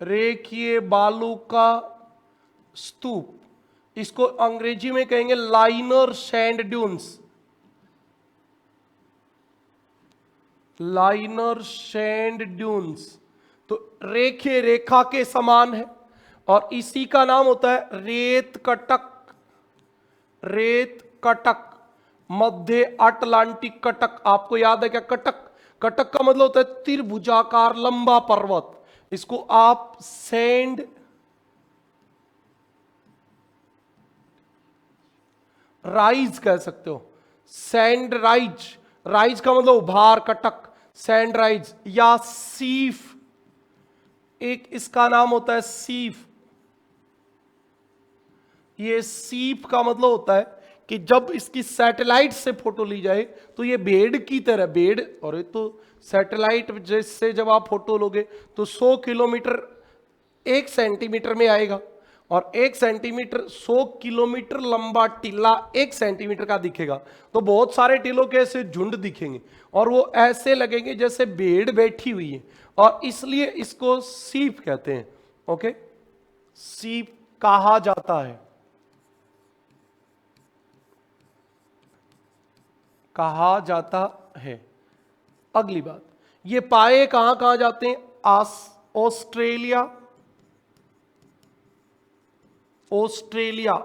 रेखीय बालू का स्तूप। इसको अंग्रेजी में कहेंगे liner sand dunes, liner sand dunes. तो रेखे रेखा के समान है, और इसी का नाम होता है रेत कटक, रेत कटक, मध्य अटलांटिक कटक। आपको याद है क्या? कटक, कटक का मतलब होता है त्रिभुजाकार लंबा पर्वत। इसको आप सैंड राइज कह सकते हो, सैंड राइज। राइज का मतलब उभार, कटक, सैंड राइज, या सीफ, एक इसका नाम होता है सीफ। ये सीप का मतलब होता है कि जब इसकी सैटेलाइट से फोटो ली जाए तो ये भेड़ की तरह, भेड़, और ये तो सैटेलाइट जैसे जब आप फोटो लोगे तो 100 किलोमीटर 1 सेंटीमीटर में आएगा, और 1 सेंटीमीटर 100 किलोमीटर लंबा टीला 1 सेंटीमीटर का दिखेगा। तो बहुत सारे टीलों के ऐसे झुंड दिखेंगे, और वो ऐसे लगेंगे जैसे भेड़ बैठी हुई है, और इसलिए इसको सीप कहते हैं। ओके, सीप कहा जाता है, कहा जाता है। अगली बात, ये पाए कहां कहां जाते हैं? Australia, Australia,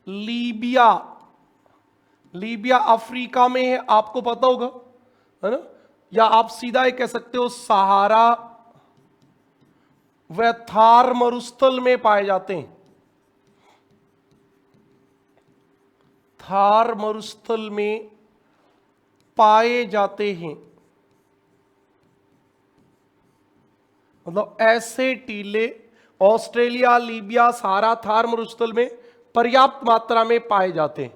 Libya, Libya Africa में है, आपको पता होगा, है ना? या आप सीधा ये कह सकते हो सहारा व थार मरुस्थल में पाए जाते हैं, थार मरुस्थल में पाए जाते हैं। मतलब ऐसे टीले ऑस्ट्रेलिया, लीबिया, सहारा, थार मरुस्थल में पर्याप्त मात्रा में पाए जाते हैं।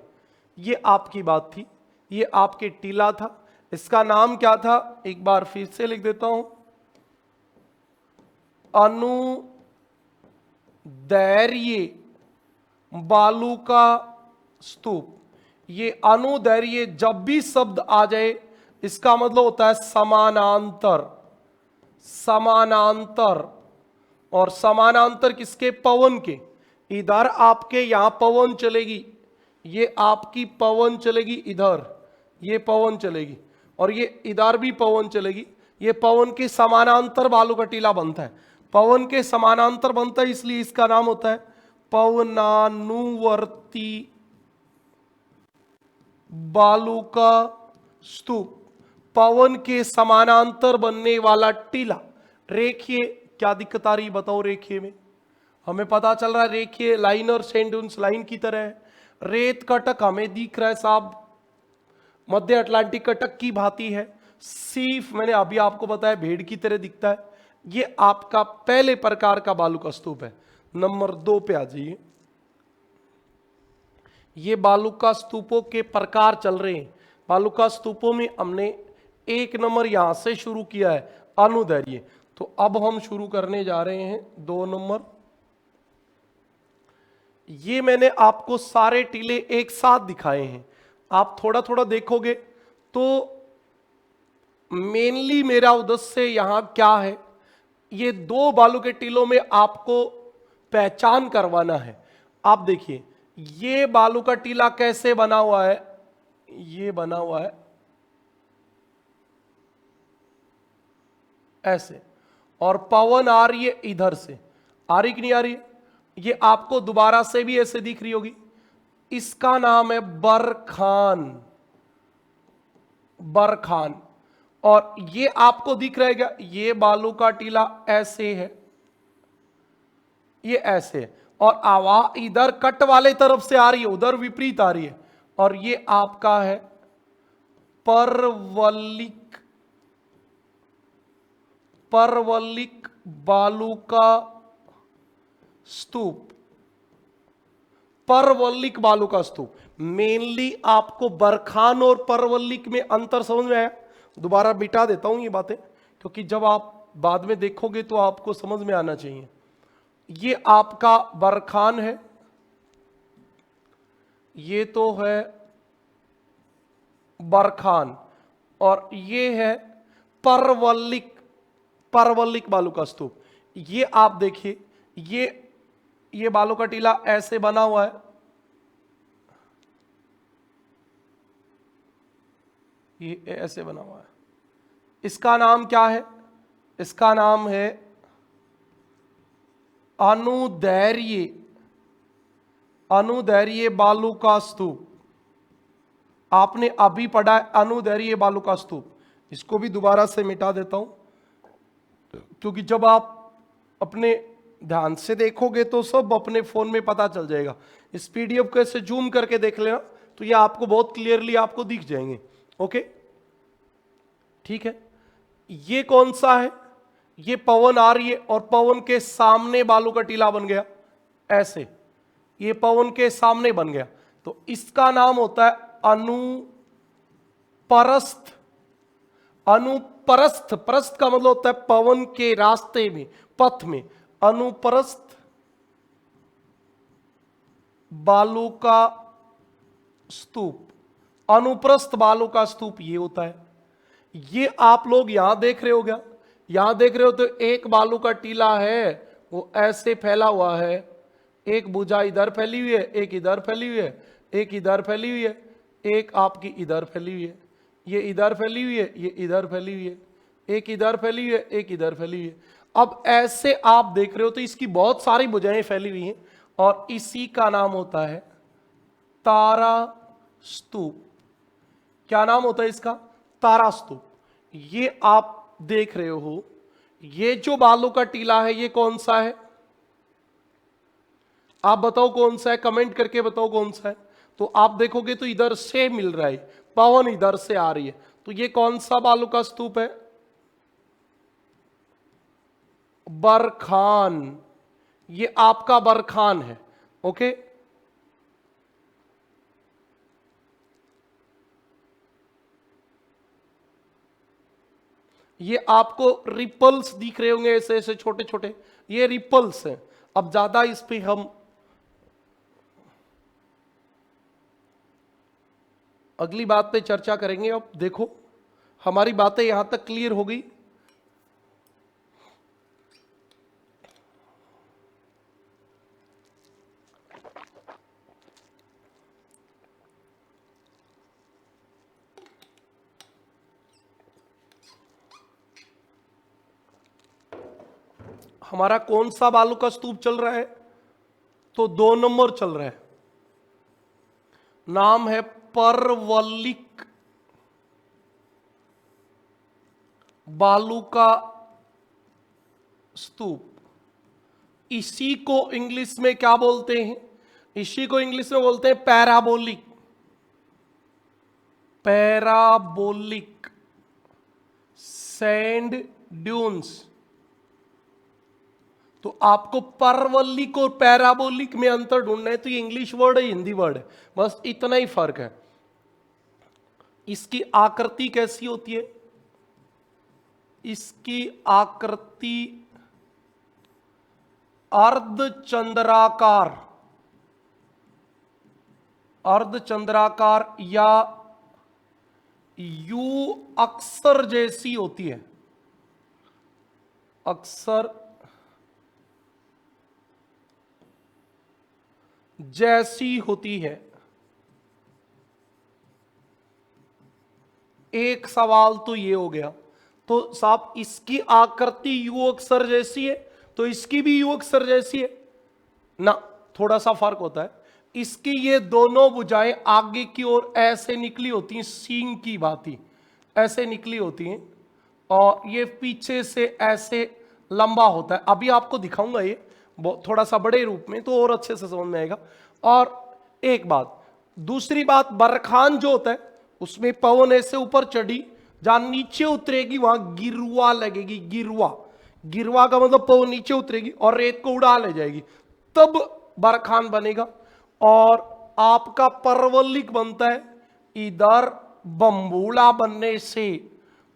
ये आपकी बात थी, ये आपके टीला था। इसका नाम क्या था? एक बार फिर से लिख देता हूं, अनुदैर्य बालू का स्तूप। ये अनुदैर्य जब भी शब्द आ जाए इसका मतलब होता है समानांतर, समानांतर। और समानांतर किसके? पवन के। इधर आपके यहां पवन चलेगी, ये आपकी पवन चलेगी इधर, ये पवन चलेगी, और ये इधर भी पवन चलेगी। ये पवन के समानांतर बालू का टीला बनता है, पवन के समानांतर बनता है, इसलिए इसका नाम होता है पवनानुवर्ती बालू का स्तूप। पवन के समानांतर बनने वाला टीला। रेखीय क्या दिक्कत आ रही बताओ? रेखीय में हमें पता चल रहा है रेखीय लाइन और सेंडुन्स लाइन की तरह है। रेत कटक हमें दिख रहा है साहब मध्य अटलांटिक कटक की भांति है। सीफ मैंने अभी आपको बताया भेड़ की तरह दिखता है। ये आपका पहले प्रकार का बालू का स्तूप है। नंबर 2 पे आ जाइए। ये बालू का स्तूपों के प्रकार चल रहे हैं। बालू का स्तूपों में हमने 1 नंबर यहां से शुरू किया है अनुदैर्घ्य। तो अब हम शुरू करने जा रहे हैं 2 नंबर। ये मैंने आपको सारे टीले एक साथ दिखाए हैं। आप थोड़ा थोड़ा देखोगे तो मेनली मेरा उद्देश्य यहां क्या है, ये 2 बालू के टीलों में आपको पहचान करवाना है। आप देखिए ये बालू का टीला कैसे बना हुआ है। ये बना हुआ है ऐसे, और पवन आ रही है इधर से। आ रही कि नहीं आ रही है? ये आपको दोबारा से भी ऐसे दिख रही होगी। इसका नाम है बरखान। बरखान। और ये आपको दिख रहेगा ये बालू का टीला ऐसे है, ये ऐसे है, और आवाज इधर कट वाले तरफ से आ रही है, उधर विपरीत आ रही है। और ये आपका है परवलिक। परवलिक बालू का स्तूप। परवलिक बालू का स्तूप। मेनली आपको बरखान और परवलिक में अंतर समझ में आया? दोबारा मिटा देता हूं ये बातें, क्योंकि जब आप बाद में देखोगे तो आपको समझ में आना चाहिए। ये आपका बरखान है, ये तो है बरखान, और ये है परवलिक। परवलिक बालू का स्तूप। ये आप देखिए ये बालू का टीला ऐसे बना हुआ है। ये ऐसे बना हुआ है। इसका नाम क्या है? इसका नाम है अनुदैर्घ्य। अनुदैर्घ्य बालू का स्तूप। आपने अभी पढ़ा है अनुदैर्घ्य बालू का स्तूप। इसको भी दोबारा से मिटा देता हूं, क्योंकि जब आप अपने ध्यान से देखोगे तो सब अपने फोन में पता चल जाएगा। इस पीडीएफ को ऐसे जूम करके देख लेना तो ये आपको बहुत क्लियरली आपको दिख जाएंगे। ओके ठीक है। ये कौन सा है? ये पवन आ रही है और पवन के सामने बालू का टीला बन गया ऐसे। ये पवन के सामने बन गया तो इसका नाम होता है अनुपरस्थ। अनुपरस्थ, परस्थ का मतलब होता है पवन के रास्ते में, पथ में। अनुपरस्थ बालू का स्तूप। अनुप्रस्थ बालू का स्तूप ये होता है। ये आप लोग यहां देख रहे हो क्या? यहां देख रहे हो तो एक बालू का टीला है, वो ऐसे फैला हुआ है। एक भुजा इधर फैली हुई है, एक इधर फैली हुई है, एक इधर फैली हुई है, एक आपकी इधर फैली हुई है, ये इधर फैली हुई है, ये इधर फैली हुई है, एक इधर फैली हुई है, एक इधर फैली हुई है। अब ऐसे आप देख रहे हो तो इसकी बहुत सारी भुजाएं फैली हुई हैं और इसी का नाम होता है तारा स्तूप। क्या नाम होता है इसका? तारा स्तूप। ये आप देख रहे हो, ये जो बालू का टीला है ये कौन सा है? आप बताओ कौन सा है, कमेंट करके बताओ कौन सा है। तो आप देखोगे तो इधर से मिल रहा है, पवन इधर से आ रही है, तो ये कौन सा बालू का स्तूप है? बरखान। ये आपका बरखान है। ओके ये आपको रिपल्स दिख रहे होंगे ऐसे ऐसे छोटे छोटे, ये रिपल्स हैं। अब ज्यादा इस पे हम अगली बात पे चर्चा करेंगे। अब देखो हमारी बातें यहां तक क्लियर हो गई। हमारा कौन सा बालू का स्तूप चल रहा है? तो 2 नंबर चल रहा है, नाम है परवलिक। बालू का स्तूप, इसी को इंग्लिश में क्या बोलते हैं? इसी को इंग्लिश में बोलते हैं पैराबोलिक, पैराबोलिक सैंड ड्यून्स। तो आपको परवलिक और पैराबोलिक में अंतर ढूंढना है तो ये इंग्लिश वर्ड है, हिंदी वर्ड है, बस इतना ही फर्क है। इसकी आकृति कैसी होती है? इसकी आकृति अर्धचंद्राकार, अर्धचंद्राकार या यू अक्षर जैसी होती है, अक्षर जैसी होती है। एक सवाल तो ये हो गया, तो साहब इसकी आकृति यू अक्षर जैसी है तो इसकी भी यू अक्षर जैसी है ना, थोड़ा सा फर्क होता है। इसकी ये दोनों भुजाएं आगे की ओर ऐसे निकली होती हैं, सींग की भांति ऐसे निकली होती हैं, और ये पीछे से ऐसे लंबा होता है। अभी आपको दिखाऊंगा ये थोड़ा सा बड़े रूप में तो और अच्छे से समझ में आएगा। और एक बात, दूसरी बात, बरखान जो होता है उसमें पवन ऐसे ऊपर चढ़ी, जहां नीचे उतरेगी वहां गिरवा लगेगी, गिरवा, गिरवा का मतलब पवन नीचे उतरेगी और रेत को उड़ा ले जाएगी, तब बरखान बनेगा। और आपका परवलिक बनता है इधर बम्बूला बनने से,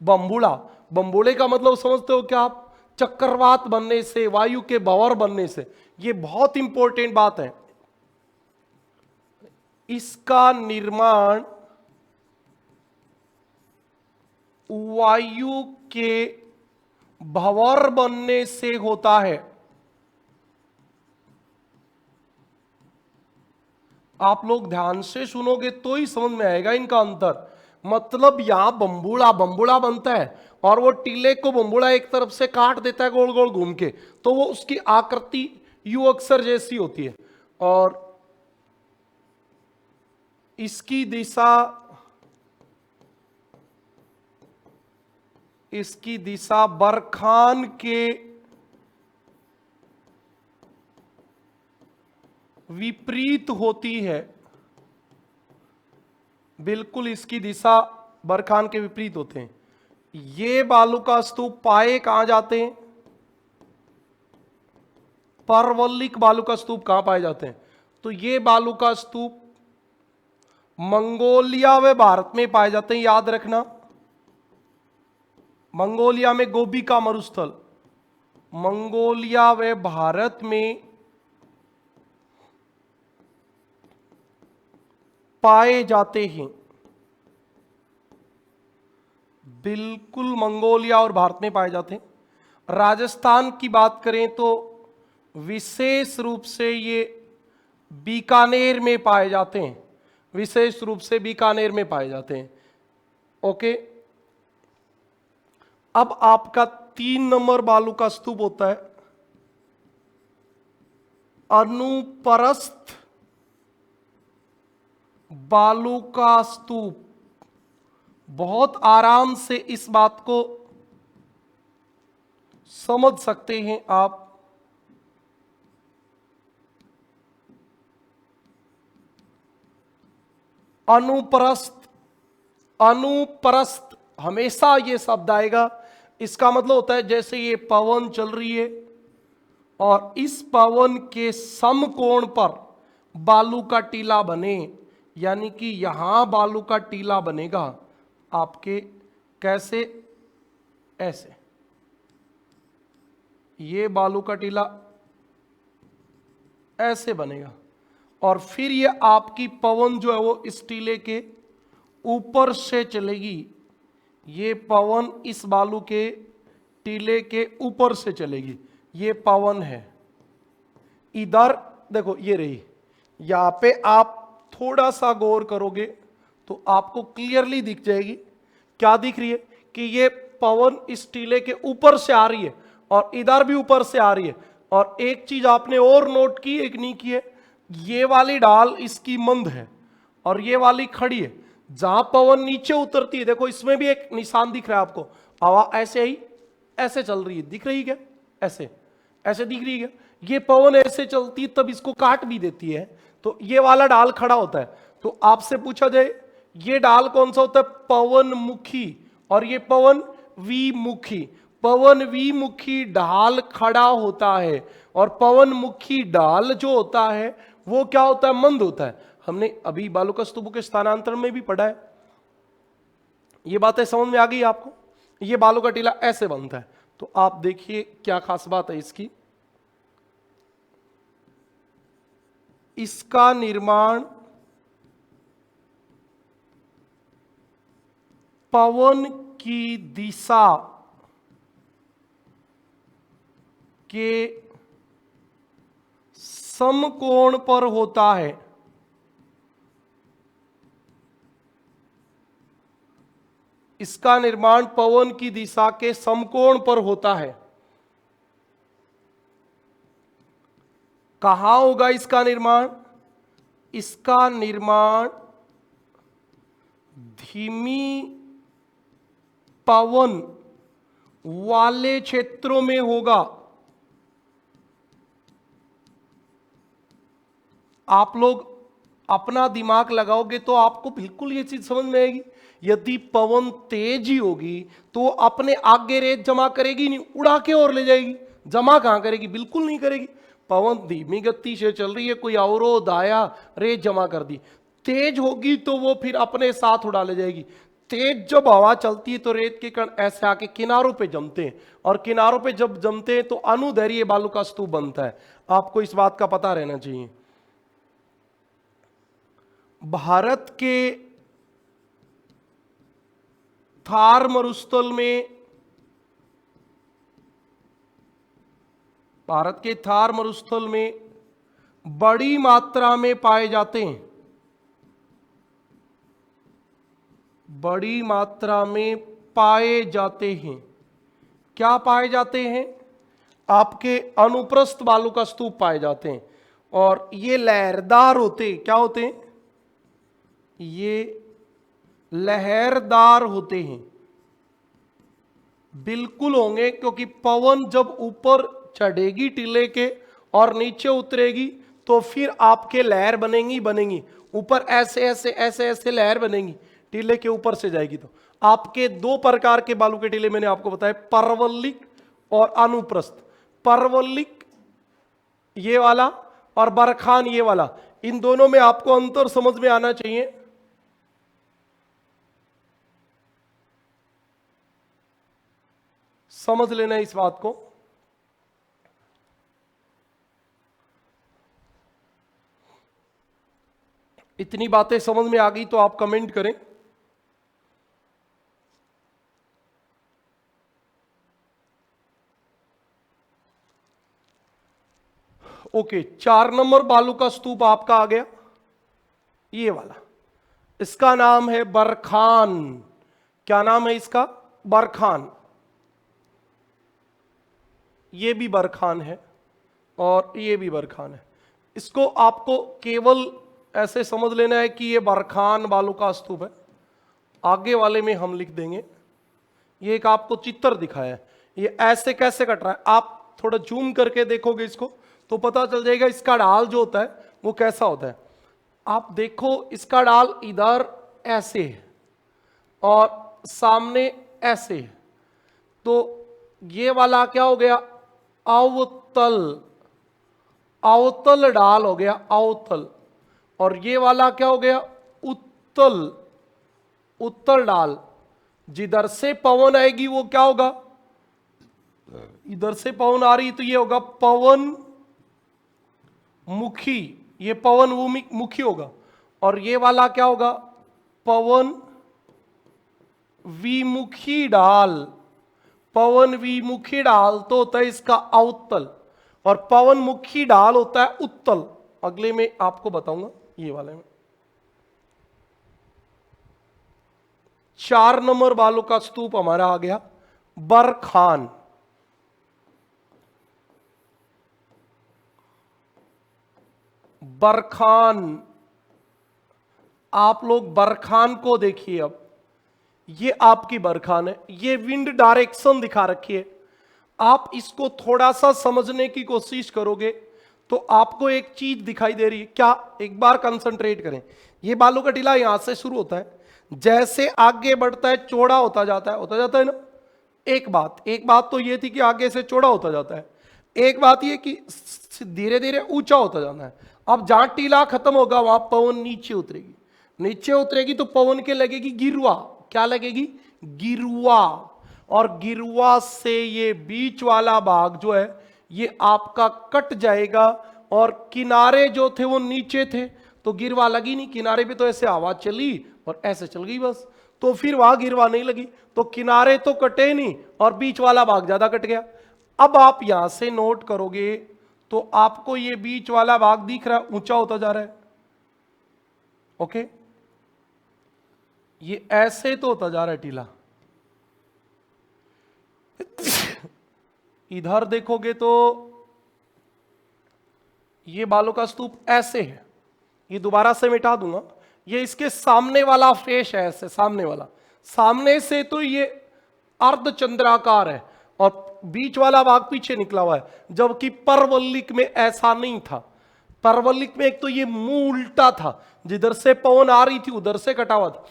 बम्बूला, बम्बूले का मतलब समझते हो क्या आप? चक्रवात बनने से, वायु के भंवर बनने से। ये बहुत इंपॉर्टेंट बात है। इसका निर्माण वायु के भंवर बनने से होता है। आप लोग ध्यान से सुनोगे तो ही समझ में आएगा इनका अंतर। मतलब यहां बम्बूला, बम्बूला बनता है और वो टीले को बम्बूला एक तरफ से काट देता है गोल गोल घूम के, तो वो उसकी आकृति यू अक्षर जैसी होती है। और इसकी दिशा, इसकी दिशा बरखान के विपरीत होती है, बिल्कुल इसकी दिशा बरखान के विपरीत होते हैं। ये बालू का स्तूप पाए कहां जाते हैं? परवलिक बालू का स्तूप कहां पाए जाते हैं? तो ये बालू का स्तूप मंगोलिया व भारत में पाए जाते हैं, याद रखना। मंगोलिया में गोबी का मरुस्थल, मंगोलिया व भारत में पाए जाते हैं, बिल्कुल मंगोलिया और भारत में पाए जाते हैं। राजस्थान की बात करें तो विशेष रूप से ये बीकानेर में पाए जाते हैं, विशेष रूप से बीकानेर में पाए जाते हैं। ओके, अब आपका 3 नंबर बालू का स्तूप होता है अनुप्रस्थ बालू का स्तूप। बहुत आराम से इस बात को समझ सकते हैं आप। अनुप्रस्थ, अनुप्रस्थ हमेशा ये शब्द आएगा। इसका मतलब होता है जैसे ये पवन चल रही है और इस पवन के समकोण पर बालू का टीला बने, यानी कि यहां बालू का टीला बनेगा आपके कैसे, ऐसे, ये बालू का टीला ऐसे बनेगा और फिर ये आपकी पवन जो है वो इस टीले के ऊपर से चलेगी। ये पवन इस बालू के टीले के ऊपर से चलेगी, ये पवन है। इधर देखो ये रही, यहां पे आप थोड़ा सा गौर करोगे तो आपको क्लियरली दिख जाएगी। क्या दिख रही है? कि ये पवन इस टीले के ऊपर से आ रही है और इधर भी ऊपर से आ रही है। और एक चीज आपने और नोट की, एक नहीं की है, ये वाली डाल इसकी मंद है और ये वाली खड़ी है। जहां पवन नीचे उतरती है, देखो इसमें भी एक निशान दिख रहा है आपको, हवा ऐसे ही ऐसे चल रही है, दिख रही क्या? ऐसे ऐसे दिख रही है क्या? ये पवन ऐसे चलती तब इसको काट भी देती है, तो ये वाला डाल खड़ा होता है। तो आपसे पूछा जाए ये डाल कौन सा होता है? पवन मुखी, और ये पवन विमुखी। पवन विमुखी ढाल खड़ा होता है, और पवन मुखी ढाल जो होता है वो क्या होता है? मंद होता है। हमने अभी बालुकास्तुभ के स्थानांतरण में भी पढ़ा है। ये बातें समझ में आ गई आपको? ये बालू का टीला ऐसे बनता है। तो आप देखिए क्या खास बात है इसकी। इसका निर्माण पवन की दिशा के समकोण पर होता है। इसका निर्माण पवन की दिशा के समकोण पर होता है। कहां होगा इसका निर्माण? इसका निर्माण धीमी पवन वाले क्षेत्रों में होगा। आप लोग अपना दिमाग लगाओगे तो आपको बिल्कुल ये चीज समझ में आएगी। यदि पवन तेज ही होगी तो अपने आगे रेत जमा करेगी नहीं, उड़ा के और ले जाएगी। जमा कहां करेगी? बिल्कुल नहीं करेगी। पवन धीमी गति से चल रही है, कोई अवरोध आया, रेत जमा कर दी। तेज होगी तो वो फिर अपने साथ उड़ा ले जाएगी। तेज जब हवा चलती है तो रेत के कण ऐसे आके किनारों पे जमते हैं, और किनारों पे जब जमते हैं तो अनुदैर्घ्य बालू का स्तूप बनता है। आपको इस बात का पता रहना चाहिए। भारत के थार मरुस्थल में, भारत के थार मरुस्थल में बड़ी मात्रा में पाए जाते हैं। बड़ी मात्रा में पाए जाते हैं। क्या पाए जाते हैं? आपके अनुप्रस्थ बालू का स्तूप पाए जाते हैं, और ये लहरदार होते हैं। क्या होते हैं? ये लहरदार होते हैं। बिल्कुल होंगे, क्योंकि पवन जब ऊपर चढ़ेगी टीले के और नीचे उतरेगी तो फिर आपके लहर बनेंगी बनेंगी। ऊपर ऐसे ऐसे ऐसे ऐसे लहर बनेंगी, टीले के ऊपर से जाएगी। तो आपके दो प्रकार के बालू के टीले मैंने आपको बताया, परवलिक और अनुप्रस्थ। परवलिक ये वाला और बरखान ये वाला, इन दोनों में आपको अंतर समझ में आना चाहिए। समझ लेना इस बात को। इतनी बातें समझ में आ गई तो आप कमेंट करें। ओके, 4 नंबर बालू का स्तूप आपका आ गया, ये वाला। इसका नाम है बरखान। क्या नाम है इसका? बरखान। ये भी बरखान है और ये भी बरखान है। इसको आपको केवल ऐसे समझ लेना है कि ये बरखान बालू का स्तूप है। आगे वाले में हम लिख देंगे। ये एक आपको चित्र दिखाया है, ये ऐसे कैसे कट रहा है। आप थोड़ा जूम करके देखोगे इसको तो पता चल जाएगा इसका ढाल जो होता है वो कैसा होता है। आप देखो, इसका ढाल इधर ऐसे है और सामने ऐसे है, तो ये वाला क्या हो गया? अवतल। अवतल ढाल हो गया, अवतल। और ये वाला क्या हो गया? उत्तल। उत्तल ढाल। जिधर से पवन आएगी वो क्या होगा? इधर से पवन आ रही तो ये होगा पवन मुखी, ये पवन मुखी होगा। और ये वाला क्या होगा? पवन विमुखी ढाल। पवन विमुखी ढाल तो होता है इसका अवतल, और पवन मुखी ढाल होता है उत्तल। अगले में आपको बताऊंगा ये वाले में। 4 नंबर बालू का स्तूप हमारा आ गया बरखान। बरखान, आप लोग बरखान को देखिए। अब ये आपकी बरखान है, ये विंड डायरेक्शन दिखा रखी है। आप इसको थोड़ा सा समझने की कोशिश करोगे तो आपको एक चीज दिखाई दे रही है क्या, एक बार कंसंट्रेट करें। ये बालू का टीला यहां से शुरू होता है, जैसे आगे बढ़ता है चौड़ा होता जाता है ना। एक बात तो ये थी कि आगे से चौड़ा होता जाता है, एक बात ये कि धीरे धीरे ऊंचा होता जाता है। अब जहां टीला खत्म होगा वहां पवन नीचे उतरेगी, नीचे उतरेगी तो पवन के लगेगी गिरुआ। क्या लगेगी? गिरुआ। और गिरुआ से ये बीच वाला भाग जो है ये आपका कट जाएगा, और किनारे जो थे वो नीचे थे तो गिरवा लगी नहीं, किनारे पे तो ऐसे आवाज चली और ऐसे चल गई बस, तो फिर वहां गिरवा नहीं लगी, तो किनारे तो कटे नहीं और बीच वाला भाग ज्यादा कट गया। अब आप यहां से नोट करोगे तो आपको ये बीच वाला भाग दिख रहा है, ऊंचा होता जा रहा है। ओके, ये ऐसे तो होता जा रहा है टीला। इधर देखोगे तो ये बालों का स्तूप ऐसे है, ये दोबारा से मिटा दूंगा। ये इसके सामने वाला फेस है, ऐसे सामने वाला, सामने से तो ये अर्धचंद्राकार है और बीच वाला भाग पीछे निकला हुआ है, जबकि परवल्लिक में ऐसा नहीं था। परवल्लिक में एक तो ये मुंह उल्टा था, जिधर से पवन आ रही थी उधर से कटा हुआ था।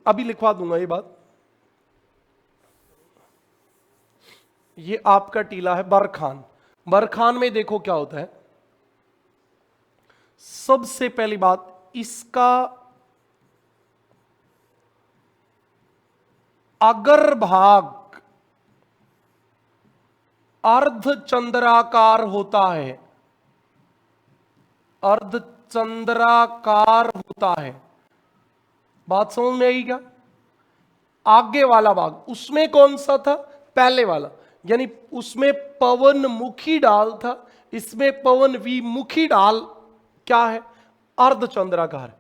अभी लिखवा दूंगा ये बात। ये आपका टीला है बरखान। बरखान में देखो क्या होता है। सबसे पहली बात, इसका अगर भाग अर्धचंद्राकार होता है, अर्धचंद्राकार होता है, बात समझ में आई क्या? आगे वाला भाग उसमें कौन सा था? पहले वाला, यानी उसमें पवन मुखी डाल था, इसमें पवन विमुखी डाल क्या है? अर्धचंद्राकार।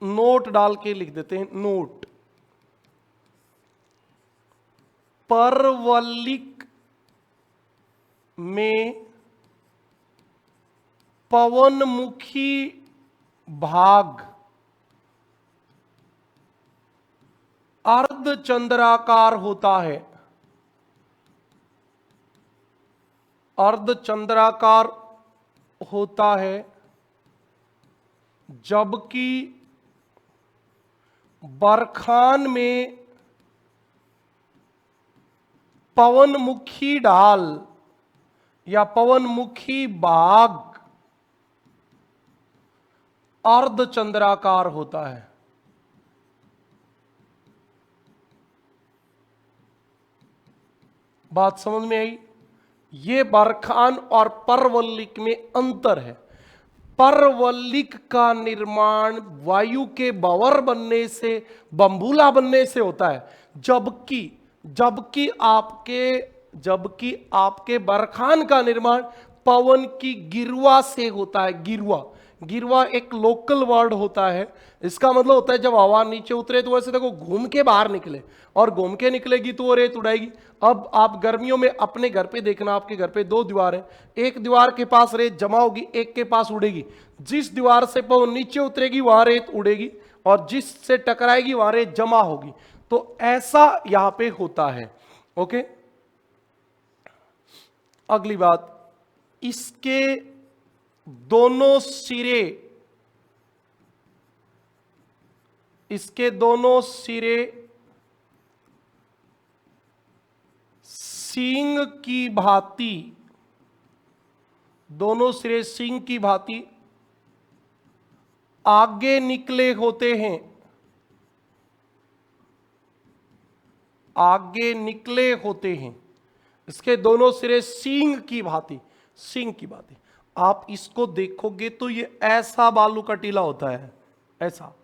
नोट डाल के लिख देते हैं, नोट। परवल्लिक में पवनमुखी भाग अर्धचंद्राकार होता है, अर्धचंद्राकार होता है, जबकि बरखान में पवनमुखी ढाल या पवनमुखी भाग अर्धचंद्राकार होता है। बात समझ में आई? ये बरखान और परवल्लिक में अंतर है। परवल्लिक का निर्माण वायु के भंवर बनने से, बंबूला बनने से होता है, जबकि आपके बरखान का निर्माण पवन की गिरवा से होता है। गिरवा एक लोकल वर्ड होता है, इसका मतलब होता है जब हवा नीचे उतरे तो वैसे देखो घूम के बाहर निकले, और घूम के निकलेगी तो वो रेत उड़ाएगी। अब आप गर्मियों में अपने घर पे देखना, आपके घर पे दो दीवार है, एक दीवार के पास रेत जमा होगी, एक के पास उड़ेगी। जिस दीवार से पवन नीचे उतरेगी वहां रेत उड़ेगी, और जिससे टकराएगी वहां रेत जमा होगी। तो ऐसा यहां पे होता है। ओके, अगली बात, इसके दोनों सिरे सींग की भांति, दोनों सिरे सींग की भांति आगे निकले होते हैं, आगे निकले होते हैं। इसके दोनों सिरे सींग की भांति आप इसको देखोगे तो ये ऐसा बालू का टीला होता है, ऐसा,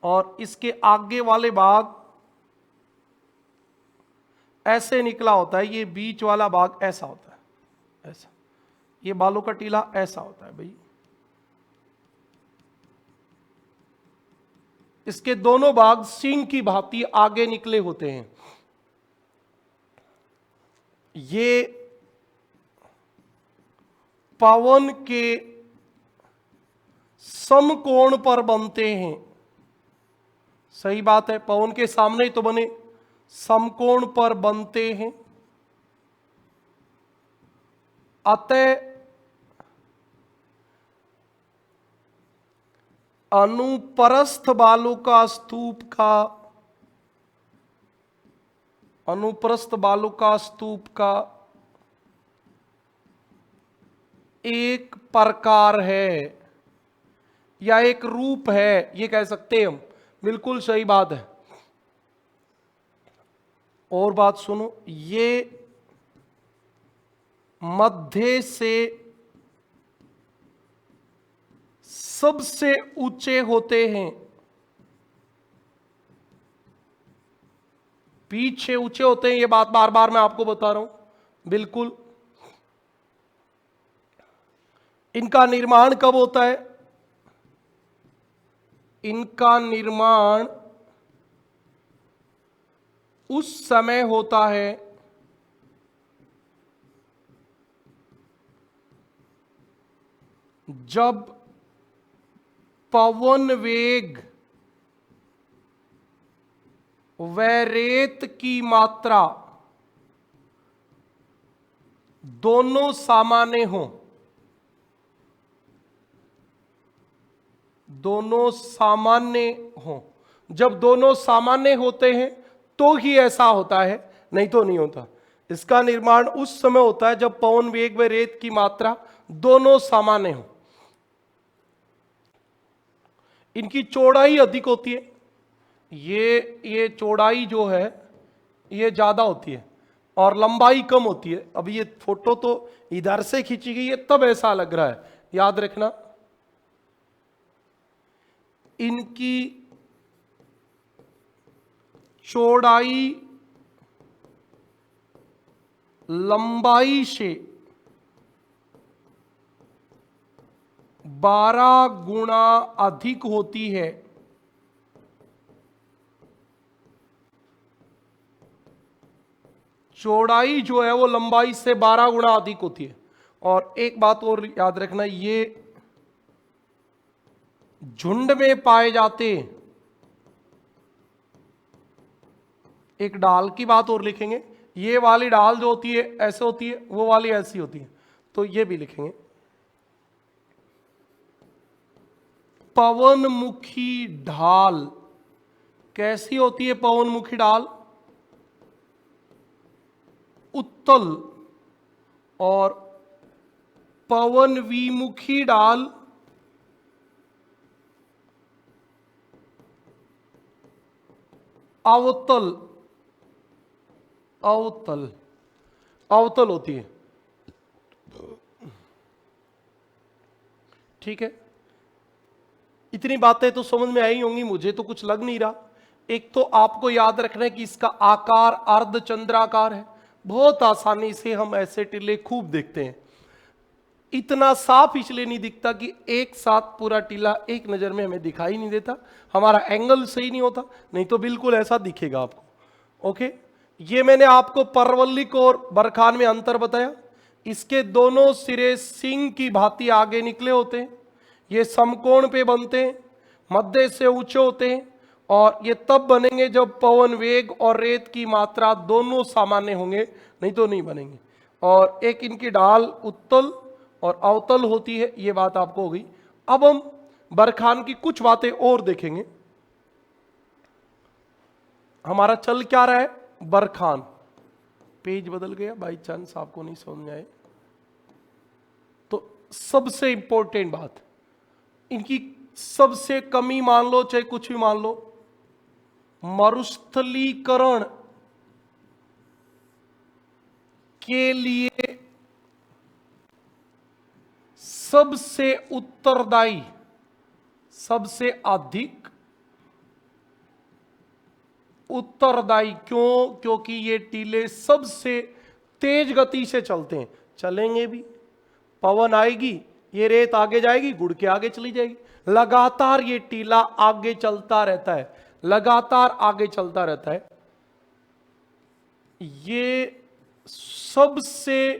और इसके आगे वाले भाग ऐसे निकला होता है, ये बीच वाला भाग ऐसा होता है, ऐसा। ये बालू का टीला ऐसा होता है भाई। इसके दोनों भाग सींग की भांति आगे निकले होते हैं। ये पवन के समकोण पर बनते हैं, सही बात है, पवन के सामने ही तो बने, समकोण पर बनते हैं। अतः अनुप्रस्थ बालू का स्तूप का, अनुप्रस्थ बालू का स्तूप का एक प्रकार है या एक रूप है, ये कह सकते हैं हम। बिल्कुल सही बात है। और बात सुनो, ये मध्य से सबसे ऊंचे होते हैं, पीछे ऊंचे होते हैं, ये बात बार बार मैं आपको बता रहा हूं। बिल्कुल। इनका निर्माण कब होता है? इनका निर्माण उस समय होता है जब पवन वेग व रेत की मात्रा दोनों सामान्य हो। दोनों सामान्य हो। जब दोनों सामान्य होते हैं तो ही ऐसा होता है, नहीं तो नहीं होता। इसका निर्माण उस समय होता है जब पवन वेग व रेत की मात्रा दोनों सामान्य हो। इनकी चौड़ाई अधिक होती है। ये चौड़ाई जो है ये ज्यादा होती है और लंबाई कम होती है। अब ये फोटो तो इधर से खींची गई है तब ऐसा लग रहा है, याद रखना। इनकी चौड़ाई लंबाई से 12 गुना अधिक होती है। चौड़ाई जो है वो लंबाई से 12 गुना अधिक होती है। और एक बात और याद रखना, ये झुंड में पाए जाते, एक डाल की बात और लिखेंगे। ये वाली डाल जो होती है ऐसे होती है, वो वाली ऐसी होती है, तो ये भी लिखेंगे। पवनमुखी ढाल कैसी होती है? पवनमुखी ढाल उत्तल, और पवन विमुखी ढाल अवतल। अवतल, अवतल होती है। ठीक है, इतनी बातें तो समझ में आई होंगी, मुझे तो कुछ लग नहीं रहा। एक तो आपको याद रखना है कि इसका आकार अर्धचंद्राकार है। बहुत आसानी से हम ऐसे टिल्ले खूब देखते हैं। इतना साफ इसलिए नहीं दिखता कि एक साथ पूरा टीला एक नजर में हमें दिखाई नहीं देता, हमारा एंगल सही नहीं होता, नहीं तो बिल्कुल ऐसा दिखेगा आपको। ओके, ये मैंने आपको परवल्लिक और बरखान में अंतर बताया। इसके दोनों सिरे सिंह की भांति आगे निकले होते हैं। ये समकोण पे बनते हैं, मध्य से ऊंचे होते हैं, और ये तब बनेंगे जब पवन वेग और रेत की मात्रा दोनों सामान्य होंगे, नहीं तो नहीं बनेंगे। और एक इनकी ढाल उत्तल और अवतल होती है, ये बात आपको हो गई। अब हम बरखान की कुछ बातें और देखेंगे। हमारा चल क्या रहा है? बरखान। पेज बदल गया बाई चांस, आपको नहीं समझ में आए तो सबसे इंपॉर्टेंट बात, इनकी सबसे कमी मान लो चाहे कुछ भी मान लो, मरुस्थलीकरण के लिए सबसे उत्तरदायी, सबसे अधिक उत्तरदायी क्यों? क्योंकि ये टीले सबसे तेज गति से चलते हैं। चलेंगे भी, पवन आएगी, ये रेत आगे जाएगी, गुड़ के आगे चली जाएगी, लगातार ये टीला आगे चलता रहता है, लगातार आगे चलता रहता है। ये सबसे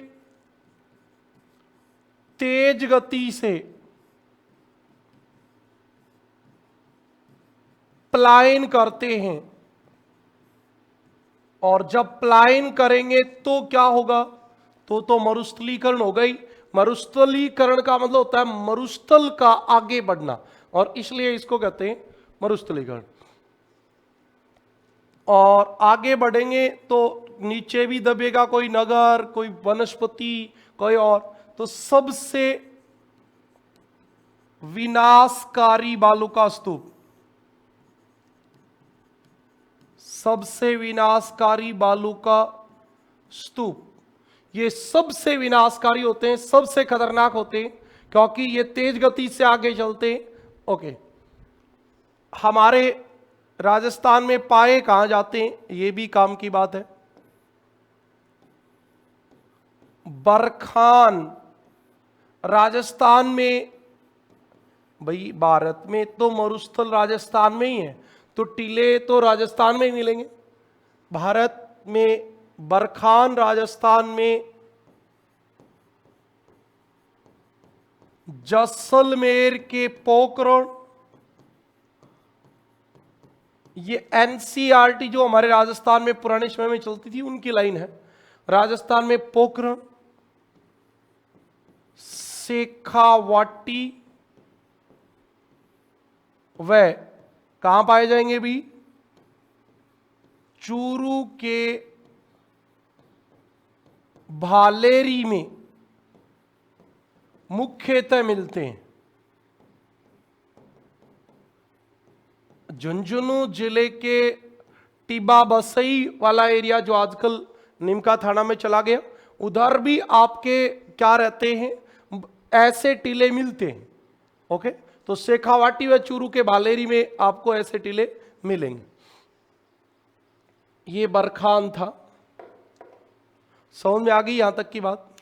तेज गति से पलायन करते हैं, और जब पलायन करेंगे तो क्या होगा, तो मरुस्थलीकरण हो गई। मरुस्थलीकरण का मतलब होता है मरुस्थल का आगे बढ़ना, और इसलिए इसको कहते हैं मरुस्थलीकरण। और आगे बढ़ेंगे तो नीचे भी दबेगा कोई नगर, कोई वनस्पति, कोई और। तो सबसे विनाशकारी बालू का स्तूप, सबसे विनाशकारी बालू का स्तूप, ये सबसे विनाशकारी होते हैं, सबसे खतरनाक होते हैं, क्योंकि ये तेज गति से आगे चलते हैं। ओके, हमारे राजस्थान में पाए कहां जाते हैं, ये भी काम की बात है। बरखान राजस्थान में, भाई भारत में तो मरुस्थल राजस्थान में ही है, तो टीले तो राजस्थान में ही मिलेंगे। भारत में बरखान राजस्थान में, जैसलमेर के पोखरण, ये एनसीईआरटी जो हमारे राजस्थान में पुराने समय में चलती थी उनकी लाइन है। राजस्थान में पोखरण, शेखावाटी, वह कहां पाए जाएंगे भी, चूरू के भालेरी में मुख्यतः मिलते हैं। झुंझुनू जिले के टिबा बसई वाला एरिया जो आजकल निमका थाना में चला गया, उधर भी आपके क्या रहते हैं, ऐसे टीले मिलते हैं। ओके, तो शेखावाटी व चूरू के भालेरी में आपको ऐसे टीले मिलेंगे। ये बरखान था। समझ में आ गई यहां तक की बात?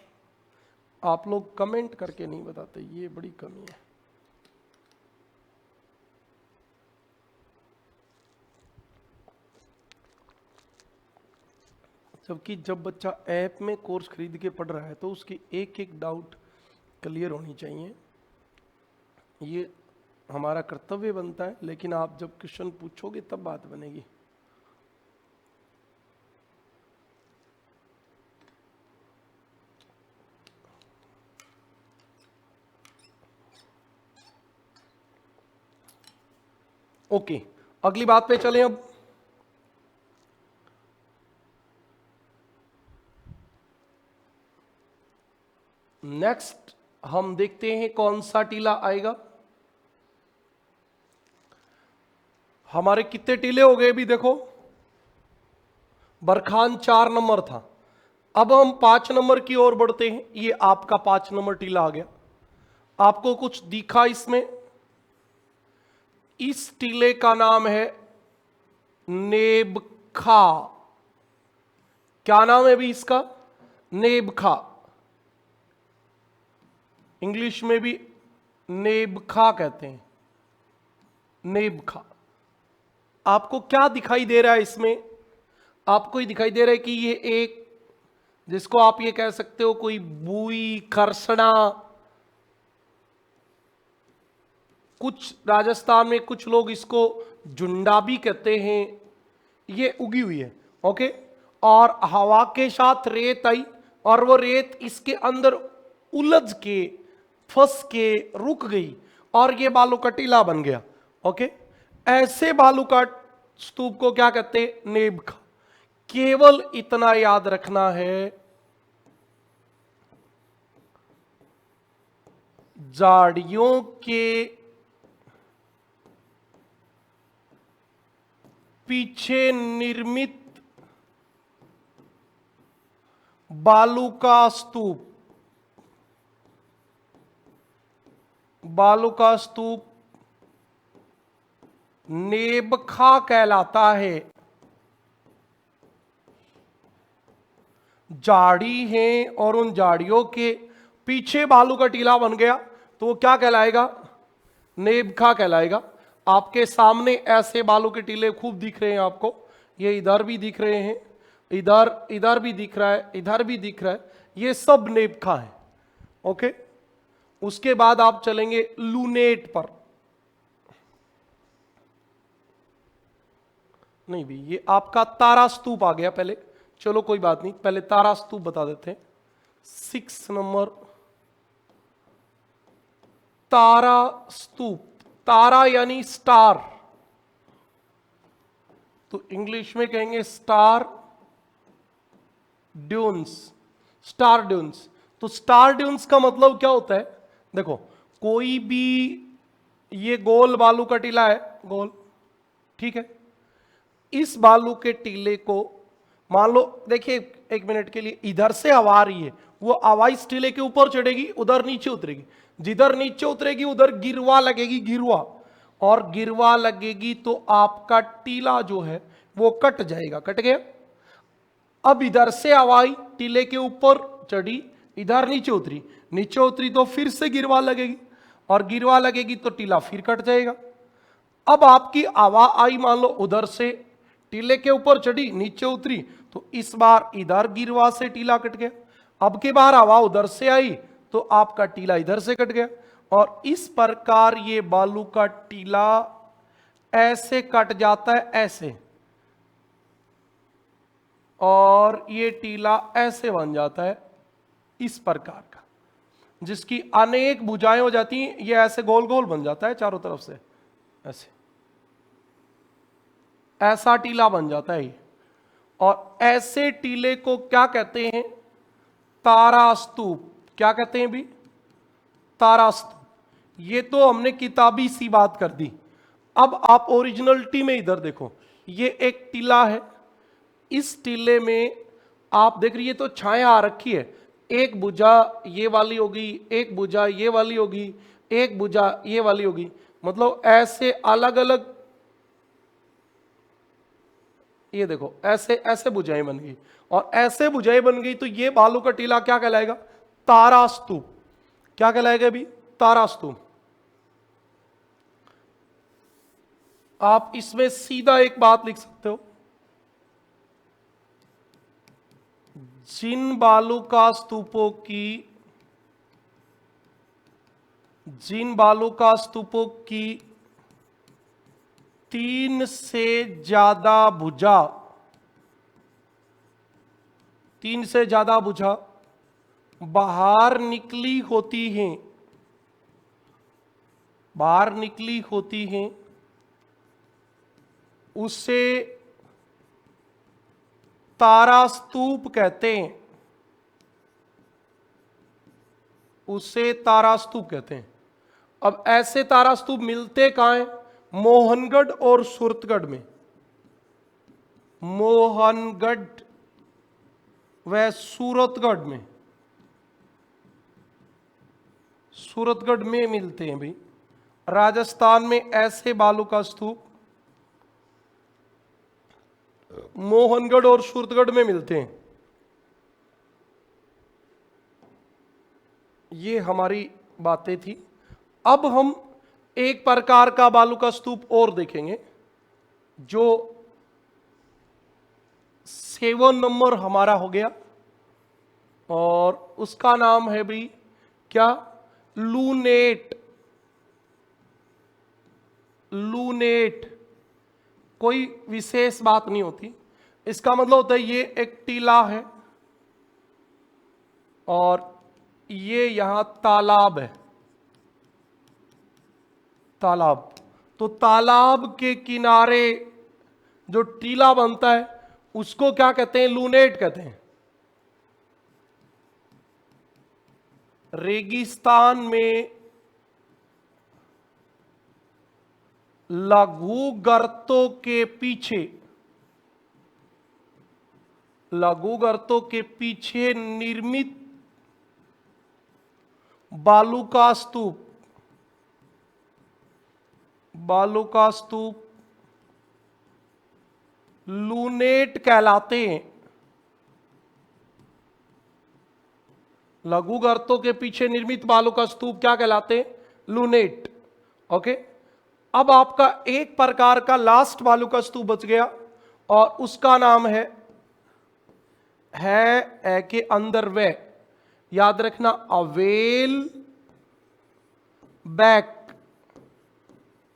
आप लोग कमेंट करके नहीं बताते, ये बड़ी कमी है। जबकि जब बच्चा ऐप में कोर्स खरीद के पढ़ रहा है तो उसकी एक एक डाउट क्लियर होनी चाहिए, ये हमारा कर्तव्य बनता है। लेकिन आप जब क्वेश्चन पूछोगे तब बात बनेगी। ओके, अगली बात पे चलें। अब नेक्स्ट हम देखते हैं कौन सा टीला आएगा। हमारे कितने टीले हो गए अभी देखो, बरखान 4 नंबर था, अब हम 5 नंबर की ओर बढ़ते हैं। ये आपका 5 नंबर टीला आ गया। आपको कुछ दिखा इसमें? इस टीले का नाम है नेबखा। क्या नाम है भी इसका? नेबखा। इंग्लिश में भी नेबखा कहते हैं, नेबखा। आपको क्या दिखाई दे रहा है इसमें? आपको ही दिखाई दे रहा है कि ये एक, जिसको आप ये कह सकते हो कोई बुई, खरसना, कुछ राजस्थान में कुछ लोग इसको जुंडा भी कहते हैं, ये उगी हुई है। ओके, और हवा के साथ रेत आई और वो रेत इसके अंदर उलझ के, फंस के रुक गई और ये बालू का टीला बन गया। ओके, ऐसे बालू का स्तूप को क्या कहते हैं? नेबखा। केवल इतना याद रखना है, झाड़ियों के पीछे निर्मित बालू का स्तूप, बालू का स्तूप नेबखा कहलाता है। झाड़ी है और उन झाड़ियों के पीछे बालू का टीला बन गया तो वो क्या कहलाएगा? नेबखा कहलाएगा। आपके सामने ऐसे बालू के टीले खूब दिख रहे हैं आपको, ये इधर भी दिख रहे हैं, इधर भी दिख रहा है, इधर भी दिख रहा है, ये सब नेबखा है। ओके, उसके बाद आप चलेंगे लूनेट पर। नहीं भी, ये आपका तारा स्तूप आ गया पहले, चलो कोई बात नहीं, पहले तारा स्तूप बता देते हैं। 6 नंबर तारा स्तूप, तारा यानी स्टार, तो इंग्लिश में कहेंगे स्टार ड्यून्स, स्टार ड्यून्स। तो स्टार ड्यून्स का मतलब क्या होता है, देखो कोई भी, ये गोल बालू का टीला है, गोल, ठीक है, इस बालू के टीले को मान लो, देखिए एक मिनट के लिए, इधर से हवा आ रही है, वो हवा इस टीले के ऊपर चढ़ेगी, उधर नीचे उतरेगी, जिधर नीचे उतरेगी उधर गिरवा लगेगी, गिरवा, और गिरवा लगेगी तो आपका टीला जो है वो कट जाएगा, कट गया। अब इधर से हवा आई, टीले के ऊपर चढ़ी, इधर नीचे उतरी, नीचे उतरी तो फिर से गिरवा लगेगी, और गिरवा लगेगी तो टीला फिर कट जाएगा। अब आपकी हवा आई, मान लो उधर से टीले के ऊपर चढ़ी, नीचे उतरी, तो इस बार इधर गिरवा से टीला कट गया। अब की बार हवा उधर से आई तो आपका टीला इधर से कट गया, और इस प्रकार ये बालू का टीला ऐसे कट जाता है, ऐसे, और ये टीला ऐसे बन जाता है, इस प्रकार का, जिसकी अनेक भुजाएं हो जाती हैं। ये ऐसे गोल गोल बन जाता है चारों तरफ से, ऐसे, ऐसा टीला बन जाता है ये। और ऐसे टीले को क्या कहते हैं, तारा स्तूप। क्या कहते हैं भी, तारा स्तूप। ये तो हमने किताबी सी बात कर दी। अब आप ओरिजिनलिटी में इधर देखो, ये एक टीला है, इस टीले में आप देख रही है तो छाया आ रखी है, एक भुजा ये वाली होगी, एक भुजा ये वाली होगी, एक भुजा ये वाली होगी, मतलब ऐसे अलग अलग, ये देखो ऐसे ऐसे भुजाएं बन गई, और ऐसे भुजाएं बन गई तो ये बालू का टीला क्या कहलाएगा, तारा स्तूप। क्या कहलाएगा अभी, तारा स्तूप। आप इसमें सीधा एक बात लिख सकते हो, जिन बालू का स्तूपों की 3 से ज्यादा भुजा, 3 से ज्यादा भुजा बाहर निकली होती हैं, बाहर निकली होती हैं, उसे तारा स्तूप कहते हैं, उसे तारा स्तूप कहते हैं। अब ऐसे तारा स्तूप मिलते कहां हैं, मोहनगढ़ और सूरतगढ़ में, मोहनगढ़ व सूरतगढ़ में, सूरतगढ़ में मिलते हैं भाई। राजस्थान में ऐसे बालू का स्तूप मोहनगढ़ और सूरतगढ़ में मिलते हैं। ये हमारी बातें थी। अब हम एक प्रकार का बालू का स्तूप और देखेंगे, जो 7 नंबर हमारा हो गया, और उसका नाम है भाई क्या, लूनेट। लूनेट कोई विशेष बात नहीं होती, इसका मतलब होता है ये एक टीला है और ये यहां तालाब है, तालाब। तो तालाब के किनारे जो टीला बनता है उसको क्या कहते हैं, लूनेट कहते हैं। रेगिस्तान में लघु गर्तों के पीछे, लघु गर्तों के पीछे निर्मित बालू का स्तूप, बालू का स्तूप लूनेट कहलाते हैं। लघु गर्तों के पीछे निर्मित बालू का स्तूप क्या कहलाते हैं, लूनेट। ओके, अब आपका एक प्रकार का लास्ट बालू का स्तूप बच गया और उसका नाम है ए के अंदर वे, याद रखना, अवेल बैक।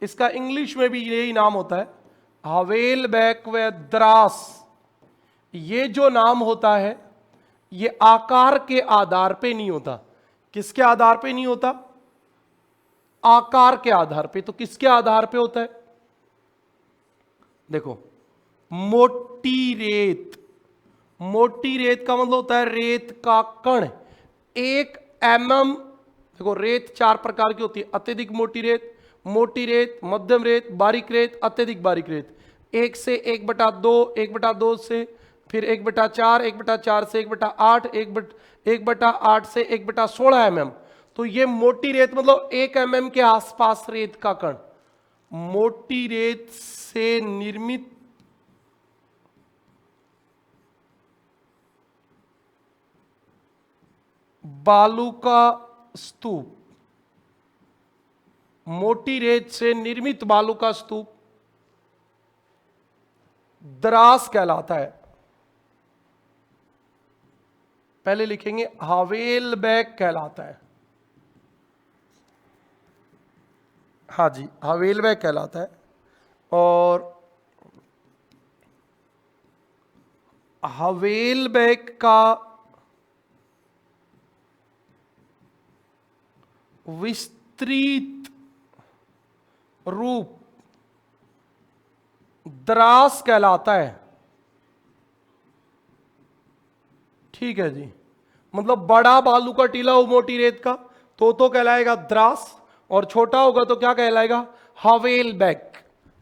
इसका इंग्लिश में भी यही नाम होता है, हवेलबैक व द्रास, ये जो नाम होता है ये आकार के आधार पे नहीं होता। किसके आधार पे नहीं होता? आकार के आधार पे। तो किसके आधार पे होता है? देखो, मोटी रेत, मोटी रेत का मतलब होता है रेत का कण 1 mm। देखो, रेत 4 प्रकार की होती है, अत्यधिक मोटी रेत, मध्यम रेत, बारीक रेत, अत्यधिक बारीक रेत। 1 से 1/2, 1/2 से फिर 1/4, 1/4 से 1/8, 1/8 से 1/16 mm। तो ये मोटी रेत मतलब 1 mm के आसपास रेत का कण। मोटी रेत से निर्मित बालू का स्तूप, मोटी रेत से निर्मित बालू का स्तूप द्रास कहलाता है। पहले लिखेंगे हवेलबैक कहलाता है। हाँ जी, हवेलबैक कहलाता है। और हवेलबैक का विस्तृत रूप द्रास कहलाता है। ठीक है जी, मतलब बड़ा बालू का टीला हो मोटी रेत का तो कहलाएगा द्रास, और छोटा होगा तो क्या कहलाएगा? हवेलबैक।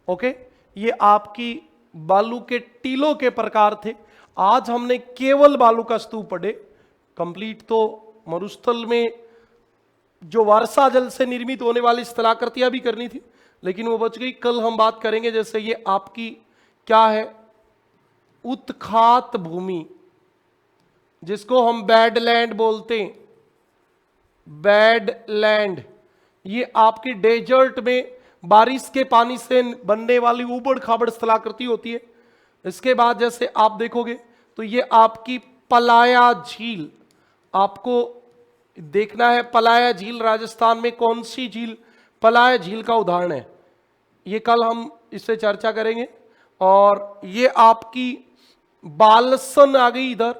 ओके, ये आपकी बालू के टीलों के प्रकार थे। आज हमने केवल बालू का स्तूप पढ़े। कंप्लीट तो मरुस्थल में जो वर्षा जल से निर्मित होने वाली स्थलाकृतियां भी करनी थी, लेकिन वो बच गई। कल हम बात करेंगे, जैसे ये आपकी क्या है, उत्खात भूमि, जिसको हम बैडलैंड बोलते हैं। बैडलैंड, ये आपकी डेजर्ट में बारिश के पानी से बनने वाली ऊबड़ खाबड़ स्थलाकृति होती है। इसके बाद जैसे आप देखोगे तो ये आपकी पलाया झील, आपको देखना है पलाया झील राजस्थान में कौन सी झील पलाया झील का उदाहरण है, ये कल हम इससे चर्चा करेंगे। और ये आपकी बालसन आ गई इधर,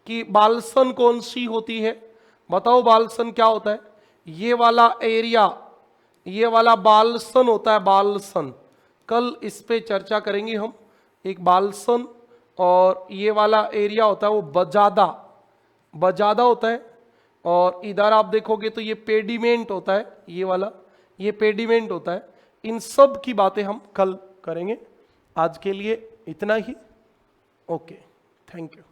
कि बालसन कौन सी होती है, बताओ बालसन क्या होता है? ये वाला एरिया, ये वाला बालसन होता है, बालसन। कल इस पे चर्चा करेंगे हम, एक बालसन। और ये वाला एरिया होता है वो बजादा होता है। और इधर आप देखोगे तो ये पेडिमेंट होता है, ये वाला ये पेडिमेंट होता है। इन सब की बातें हम कल करेंगे। आज के लिए इतना ही। Okay, thank you.